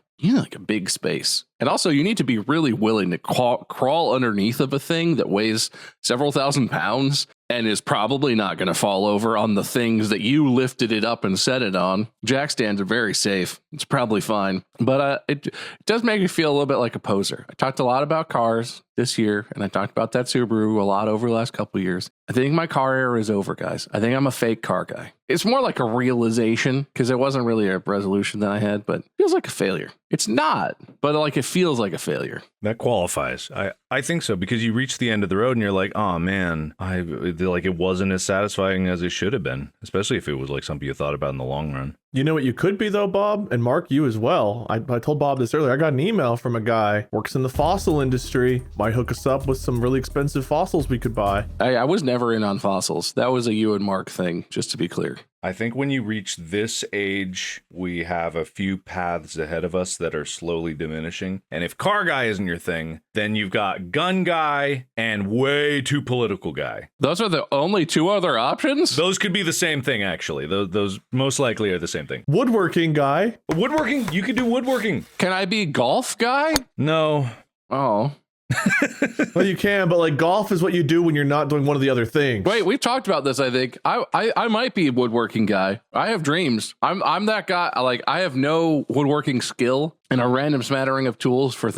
a big space. And also you need to be really willing to crawl underneath of a thing that weighs several thousand pounds and is probably not going to fall over on the things that you lifted it up and set it on. Jack stands are very safe. It's probably fine. But it does make me feel a little bit like a poser. I talked a lot about cars this year, and I talked about that Subaru a lot over the last couple of years. I think my car era is over, guys. I think I'm a fake car guy. It's more like a realization because it wasn't really a resolution that I had, but it feels like a failure. It's not, but like it feels like a failure. That qualifies. I think so, because you reach the end of the road and you're like, oh man, I like it wasn't as satisfying as it should have been, especially if it was like something you thought about in the long run. You know what you could be though, Bob, and Mark, you as well. I told Bob this earlier. I got an email from a guy works in the fossil industry. Might hook us up with some really expensive fossils we could buy. I was never in on fossils. That was a you and Mark thing, just to be clear. I think when you reach this age, we have a few paths ahead of us that are slowly diminishing. And if car guy isn't your thing, then you've got gun guy and way too political guy. Those are the only two other options? Those could be the same thing, actually. Those most likely are the same thing. Woodworking guy. Woodworking? You could do woodworking. Can I be golf guy? No. Oh. Well, you can, but like golf is what you do when you're not doing one of the other things. Wait, we've talked about this. I think I might be a woodworking guy. I have dreams. I'm that guy. Like I have no woodworking skill and a random smattering of tools for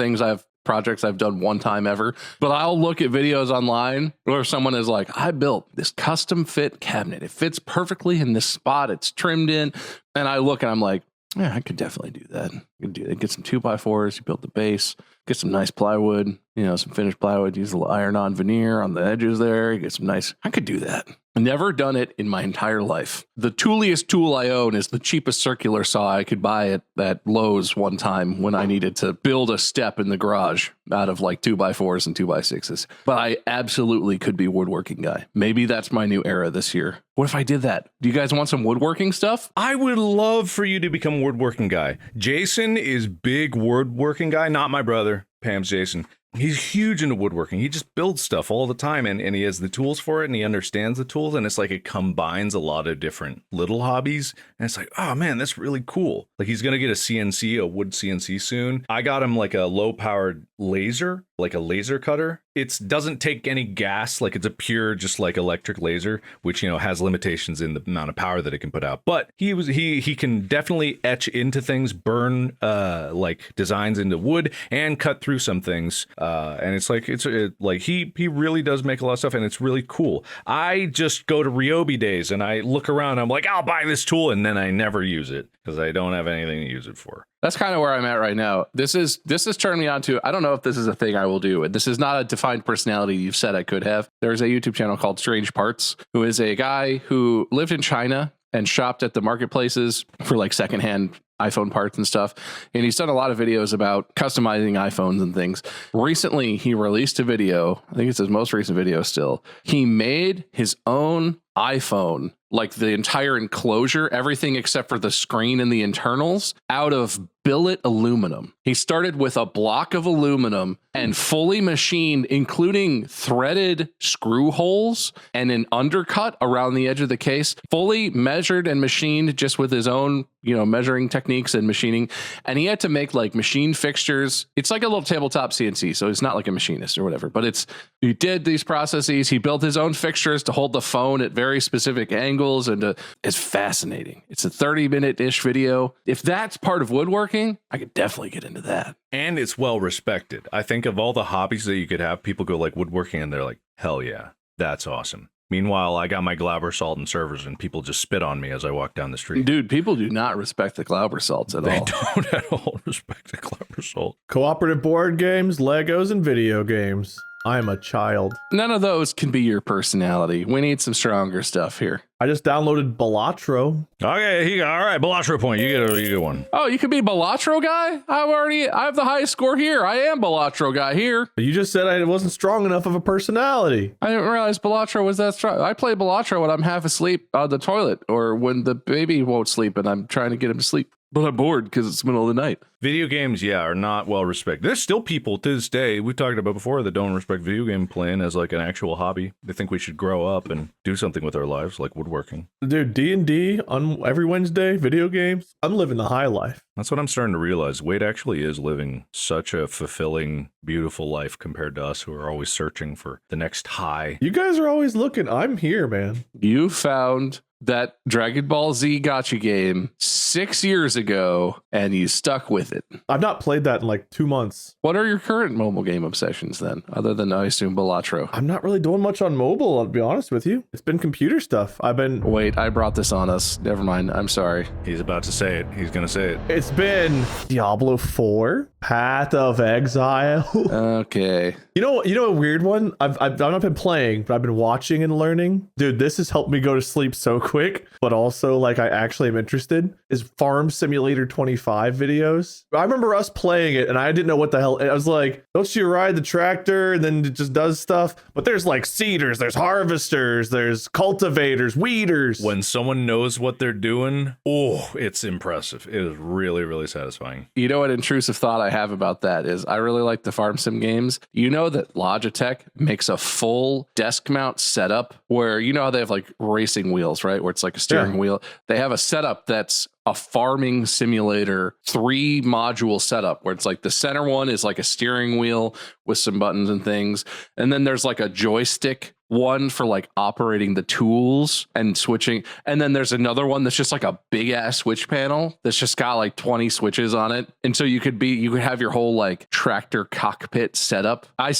projects I've done one time ever. But I'll look at videos online where someone is like, I built this custom fit cabinet. It fits perfectly in this spot. It's trimmed in, and I look and I'm like, yeah, I could definitely do that. You could do it. Get some 2x4s. You build the base. Get some nice plywood, some finished plywood, use a little iron-on veneer on the edges there. You get some nice, I could do that. Never done it in my entire life. The tooliest tool I own is the cheapest circular saw I could buy at Lowe's one time when I needed to build a step in the garage out of like 2x4s and 2x6s. But I absolutely could be a woodworking guy. Maybe that's my new era this year. What if I did that? Do you guys want some woodworking stuff? I would love for you to become a woodworking guy. Jason is big woodworking guy, not my brother. Pam's Jason. He's huge into woodworking. He just builds stuff all the time, and he has the tools for it, and he understands the tools, and it's like it combines a lot of different little hobbies, and it's like, oh man, that's really cool. Like he's gonna get a wood CNC soon. I got him like a low-powered laser, like a laser cutter. It doesn't take any gas, like it's a pure just like electric laser, which has limitations in the amount of power that it can put out. But he can definitely etch into things, burn like designs into wood, and cut through some things. And it's like he really does make a lot of stuff, and it's really cool. I just go to Ryobi days and I look around. I'm like, I'll buy this tool, and then I never use it because I don't have anything to use it for. That's kind of where I'm at right now. This is turning me on to, I don't know if this is a thing I will do. And this is not a defined personality you've said I could have. There's a YouTube channel called Strange Parts, who is a guy who lived in China and shopped at the marketplaces for like secondhand iPhone parts and stuff. And he's done a lot of videos about customizing iPhones and things. Recently, he released a video. I think it's his most recent video still. He made his own iPhone, like the entire enclosure, everything except for the screen and the internals, out of billet aluminum. He started with a block of aluminum and fully machined, including threaded screw holes and an undercut around the edge of the case, fully measured and machined just with his own, measuring techniques and machining. And he had to make like machine fixtures. It's like a little tabletop CNC, so he's not like a machinist or whatever, but he did these processes. He built his own fixtures to hold the phone at very specific angles, and it's fascinating. It's a 30-minute-ish video. If that's part of woodworking, I could definitely get into that. And it's well respected. I think of all the hobbies that you could have, people go like woodworking and they're like, hell yeah, that's awesome. Meanwhile, I got my Glauber salt and servers and people just spit on me as I walk down the street. Dude, people do not respect the Glauber salts at all. They don't at all respect the Glauber salt. Cooperative board games, Legos, and video games. I am a child. None of those can be your personality. We need some stronger stuff here. I just downloaded Balatro. Okay, all right, Balatro point. You get one. Oh, you could be Balatro guy? I have the highest score here. I am Balatro guy here. You just said I wasn't strong enough of a personality. I didn't realize Balatro was that strong. I play Balatro when I'm half asleep on the toilet, or when the baby won't sleep and I'm trying to get him to sleep. But I'm bored because it's the middle of the night. Video games, are not well respected. There's still people to this day, we've talked about before, that don't respect video game playing as like an actual hobby. They think we should grow up and do something with our lives, like woodworking. Dude, D&D on every Wednesday, video games. I'm living the high life. That's what I'm starting to realize. Wade actually is living such a fulfilling, beautiful life compared to us who are always searching for the next high. You guys are always looking. I'm here, man. You found that Dragon Ball Z gotcha game 6 years ago and you stuck with it. I've not played that in like 2 months. What are your current mobile game obsessions then, other than, I assume, Balatro? I'm not really doing much on mobile, I'll be honest with you. It's been computer stuff. Wait, I brought this on us. Never mind. I'm sorry. He's about to say it. He's going to say it. It's been Diablo 4, Path of Exile. Okay. You know a weird one? I've not been playing, but I've been watching and learning. Dude, this has helped me go to sleep so quick, but also like I actually am interested, is Farm Simulator 25 videos. I remember us playing it and I didn't know what the hell. I was like, don't you ride the tractor and then it just does stuff? But there's like seeders, there's harvesters, there's cultivators, weeders. When someone knows what they're doing, oh, it's impressive. It is really, really satisfying. You know what intrusive thought I have about that is I really like the farm sim games. You know that Logitech makes a full desk mount setup where, you know how they have like racing wheels, right? Where it's like a steering wheel. They have a setup that's a farming simulator 3 module setup where it's like the center one is like a steering wheel with some buttons and things. And then there's like a joystick one for like operating the tools and switching. And then there's another one that's just like a big ass switch panel that's just got like 20 switches on it. And so you could have your whole like tractor cockpit setup. I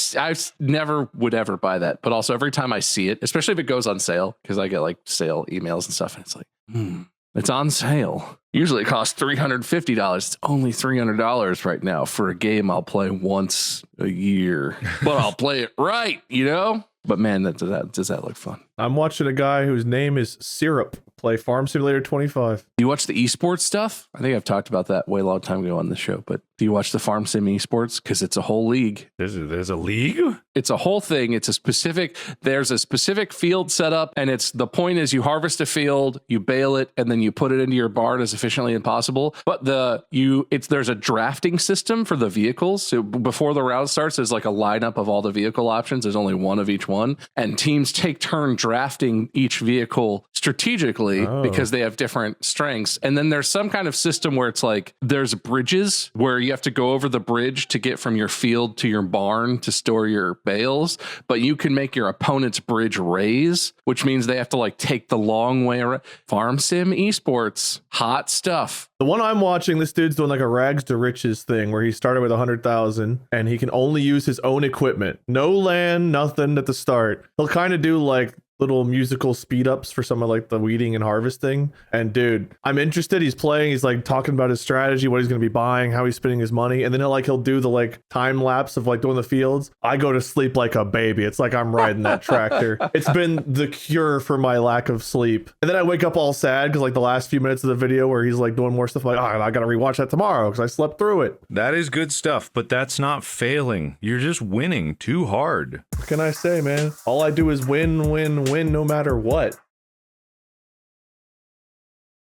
never would ever buy that. But also every time I see it, especially if it goes on sale, because I get like sale emails and stuff. And it's like, it's on sale. Usually it costs $350. It's only $300 right now for a game I'll play once a year, but I'll play it right, you know? But man, does that look fun? I'm watching a guy whose name is Syrup play Farm Simulator 25. Do you watch the esports stuff? I think I've talked about that way a long time ago on the show, but do you watch the Farm Sim esports? Because it's a whole league. There's a league? It's a whole thing. There's a specific field setup, and the point is you harvest a field, you bale it, and then you put it into your barn as efficiently as possible. But there's a drafting system for the vehicles. So before the round starts, there's like a lineup of all the vehicle options. There's only one of each one, and teams take turn drafting each vehicle strategically because they have different strengths. And then there's some kind of system where it's like there's bridges where you have to go over the bridge to get from your field to your barn to store your bales, but you can make your opponent's bridge raise, which means they have to like take the long way around. Farm Sim esports, hot stuff. The one I'm watching, this dude's doing like a rags to riches thing where he started with 100,000 and he can only use his own equipment. No land, nothing at the start. He'll kind of do like little musical speed ups for some of like the weeding and harvesting. And dude, I'm interested. He's playing, he's like talking about his strategy, what he's going to be buying, how he's spending his money. And then he'll do the like time lapse of like doing the fields. I go to sleep like a baby. It's like I'm riding that tractor. It's been the cure for my lack of sleep. And then I wake up all sad because like the last few minutes of the video where he's like doing more stuff, like, I got to rewatch that tomorrow because I slept through it. That is good stuff, but that's not failing. You're just winning too hard. What can I say, man? All I do is win no matter what.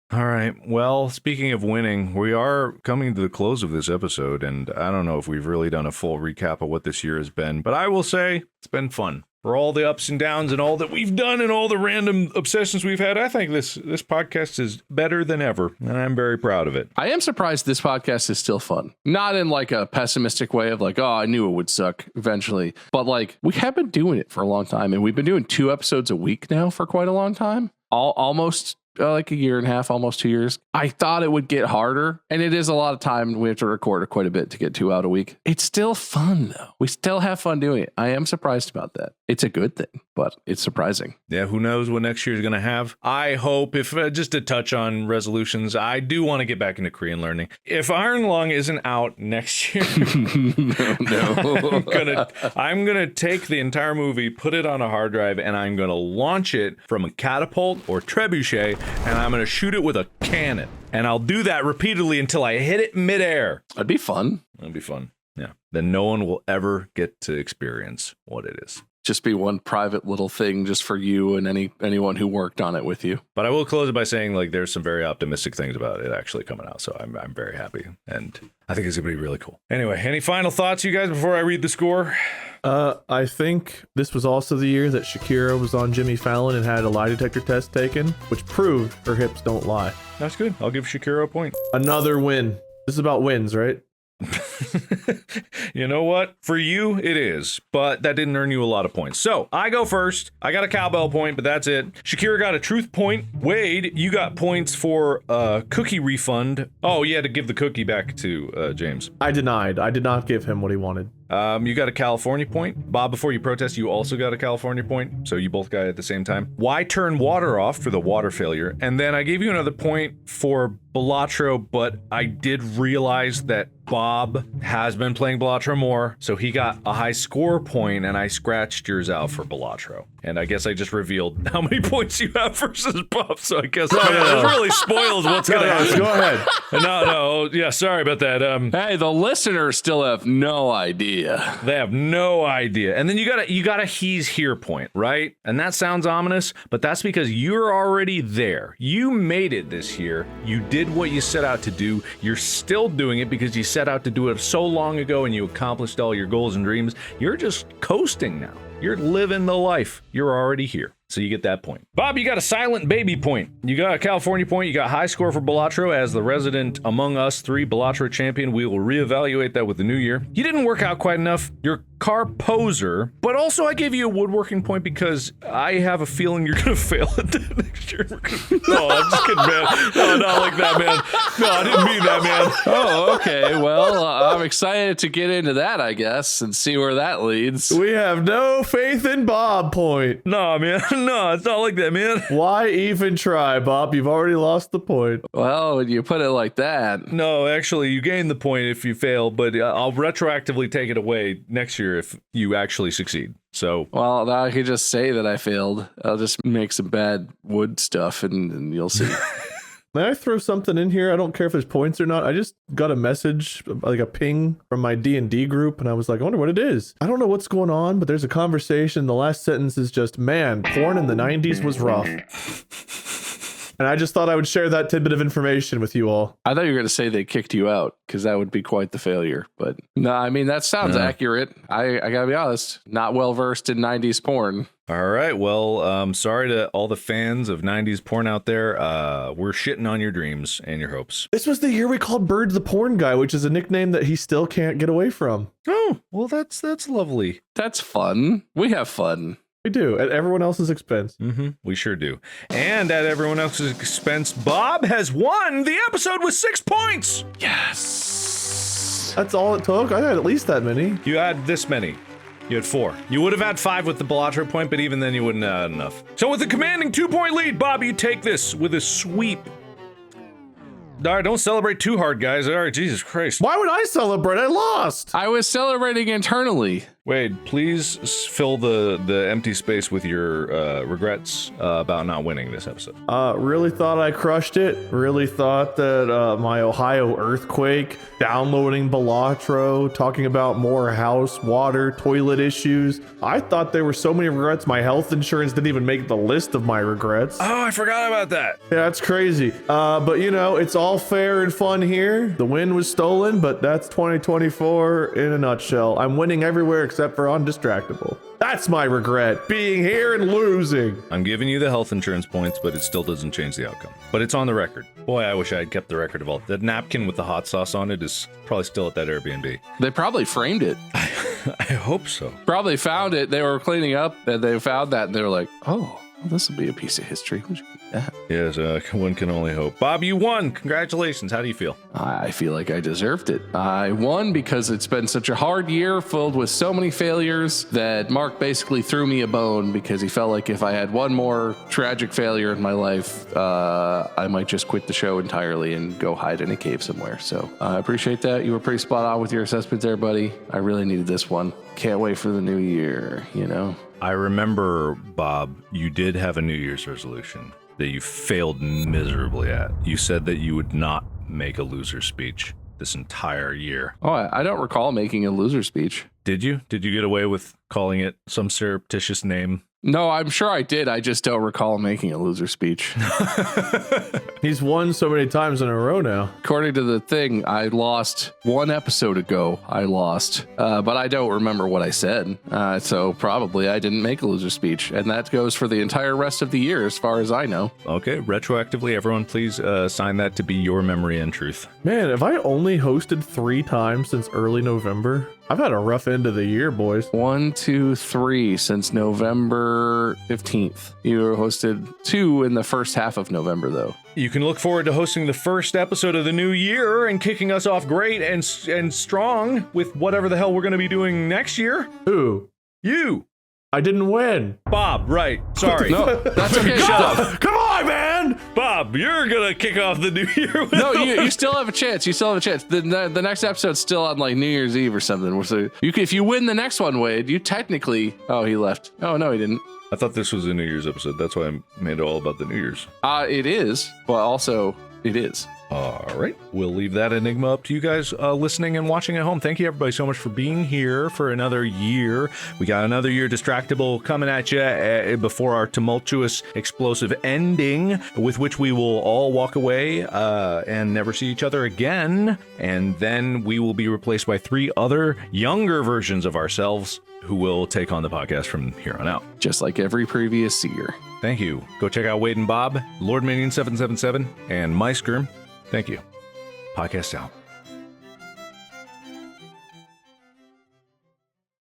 All right. Well, speaking of winning, we are coming to the close of this episode, and I don't know if we've really done a full recap of what this year has been, but I will say it's been fun. For all the ups and downs and all that we've done and all the random obsessions we've had, I think this podcast is better than ever, and I'm very proud of it. I am surprised this podcast is still fun. Not in like a pessimistic way of like, oh, I knew it would suck eventually. But like, we have been doing it for a long time, and we've been doing 2 episodes a week now for quite a long time. Almost like a year and a half, almost 2 years. I thought it would get harder, and it is a lot of time. We have to record quite a bit to get 2 out a week. It's still fun though. We still have fun doing it. I am surprised about that. It's a good thing, but it's surprising. Yeah, who knows what next year is going to have. I hope, if just to touch on resolutions, I do want to get back into Korean learning. If Iron Lung isn't out next year, no. I'm gonna take the entire movie, put it on a hard drive, and I'm gonna launch it from a catapult or trebuchet, and I'm gonna shoot it with a cannon. And I'll do that repeatedly until I hit it midair. That'd be fun. That'd be fun. Yeah. Then no one will ever get to experience what it is. Just be one private little thing just for you and anyone who worked on it with you. But I will close it by saying, like, there's some very optimistic things about it actually coming out. So I'm very happy, and I think it's gonna be really cool. Anyway, any final thoughts, you guys, before I read the score? I think this was also the year that Shakira was on Jimmy Fallon and had a lie detector test taken, which proved her hips don't lie. That's good. I'll give Shakira a point. Another win. This is about wins, right? You know what? For you, it is, but that didn't earn you a lot of points. So I go first. I got a cowbell point, but that's it. Shakira got a truth point. Wade, you got points for a cookie refund. Oh, you had to give the cookie back to James. I denied. I did not give him what he wanted. You got a California point. Bob, before you protest, you also got a California point. So you both got it at the same time. Why turn water off for the water failure? And then I gave you another point for Balatro, but I did realize that Bob has been playing Balatro more, so he got a high score point, and I scratched yours out for Balatro. And I guess I just revealed how many points you have versus Bob, so I guess it really spoils what's going to happen. Go ahead. No, yeah, sorry about that. Hey, the listeners still have no idea. They have no idea. And then you got a he's here point, right? And that sounds ominous, but that's because you're already there. You made it this year. You did what you set out to do. You're still doing it because you set out to do it so long ago and you accomplished all your goals and dreams. You're just coasting now. You're living the life. You're already here. So you get that point. Bob, you got a silent baby point. You got a California point. You got high score for Balatro as the resident among us three Balatro champion. We will reevaluate that with the new year. You didn't work out quite enough. You're car poser, but also I gave you a woodworking point because I have a feeling you're gonna fail at that next year. No, I'm just kidding, man. No, not like that, man. No, I didn't mean that, man. Oh, okay. Well, I'm excited to get into that, I guess, and see where that leads. We have no faith in Bob point. No, man. No, it's not like that, man. Why even try, Bob? You've already lost the point. Well, when you put it like that. No, actually, you gain the point if you fail, but I'll retroactively take it away next year if you actually succeed. So, well, now I could just say that I failed. I'll just make some bad wood stuff and you'll see. May I throw something in here? I don't care if there's points or not. I just got a message, like a ping from my D&D group, and I was like, I wonder what it is. I don't know what's going on, but there's a conversation. The last sentence is just, man, porn in the 90s was rough. And I just thought I would share that tidbit of information with you all. I thought you were going to say they kicked you out, because that would be quite the failure. But no, I mean, that sounds accurate. I got to be honest, not well versed in 90s porn. All right. Well, sorry to all the fans of 90s porn out there. We're shitting on your dreams and your hopes. This was the year we called Bird the Porn Guy, which is a nickname that he still can't get away from. Oh, well, that's lovely. That's fun. We have fun. We do, at everyone else's expense. Mm-hmm. We sure do. And at everyone else's expense, Bob has won the episode with 6 points. Yes. That's all it took? I had at least that many. You had this many. You had 4. You would have had 5 with the Balatro point, but even then you wouldn't have had enough. So with a commanding 2-point lead, Bob, you take this with a sweep. All right, don't celebrate too hard, guys. All right, Jesus Christ. Why would I celebrate? I lost. I was celebrating internally. Wade, please fill the empty space with your regrets about not winning this episode. Really thought I crushed it. Really thought that my Ohio earthquake, downloading Balatro, talking about more house, water, toilet issues. I thought there were so many regrets. My health insurance didn't even make the list of my regrets. Oh, I forgot about that. Yeah, that's crazy. But you know, it's all fair and fun here. The win was stolen, but that's 2024 in a nutshell. I'm winning everywhere except for on Distractible. That's my regret, being here and losing. I'm giving you the health insurance points, but it still doesn't change the outcome. But it's on the record. Boy, I wish I had kept the record of all. That napkin with the hot sauce on it is probably still at that Airbnb. They probably framed it. I hope so. Probably found it. They were cleaning up and they found that and they were like, oh, well, this will be a piece of history. We should keep that. Yes, one can only hope. Bob, you won. Congratulations. How do you feel? I feel like I deserved it. I won because it's been such a hard year filled with so many failures that Mark basically threw me a bone because he felt like if I had one more tragic failure in my life, I might just quit the show entirely and go hide in a cave somewhere. So I appreciate that. You were pretty spot on with your assessment there, buddy. I really needed this one. Can't wait for the new year, you know? I remember, Bob, you did have a New Year's resolution that you failed miserably at. You said that you would not make a loser speech this entire year. Oh, I don't recall making a loser speech. Did you? Did you get away with calling it some surreptitious name No, I'm sure I did. I just don't recall making a loser speech. He's won so many times in a row now. According to the thing, I lost one episode ago. But I don't remember what I said. So probably I didn't make a loser speech. And that goes for the entire rest of the year, as far as I know. Okay, retroactively, everyone please sign that to be your memory and truth. Man, have I only hosted 3 times since early November? I've had a rough end of the year, boys. 1, 2, 3 since November 15th. You hosted 2 in the first half of November, though. You can look forward to hosting the first episode of the new year and kicking us off great and strong with whatever the hell we're going to be doing next year. Who? You. I didn't win. Bob, right. Sorry. No, that's okay. Come on, man. Bob, you're going to kick off the new year with No, you still have a chance. The next episode's still on like New Year's Eve or something. So if you win the next one, Wade, you technically... Oh, he left. Oh, no, he didn't. I thought this was a New Year's episode. That's why I made it all about the New Year's. It is, but also it is. All right. We'll leave that enigma up to you guys listening and watching at home. Thank you, everybody, so much for being here for another year. We got another year Distractible coming at you before our tumultuous, explosive ending, with which we will all walk away and never see each other again. And then we will be replaced by 3 other younger versions of ourselves who will take on the podcast from here on out. Just like every previous year. Thank you. Go check out Wade and Bob, Lord Minion 777, and MyScrim. Thank you. Podcast out.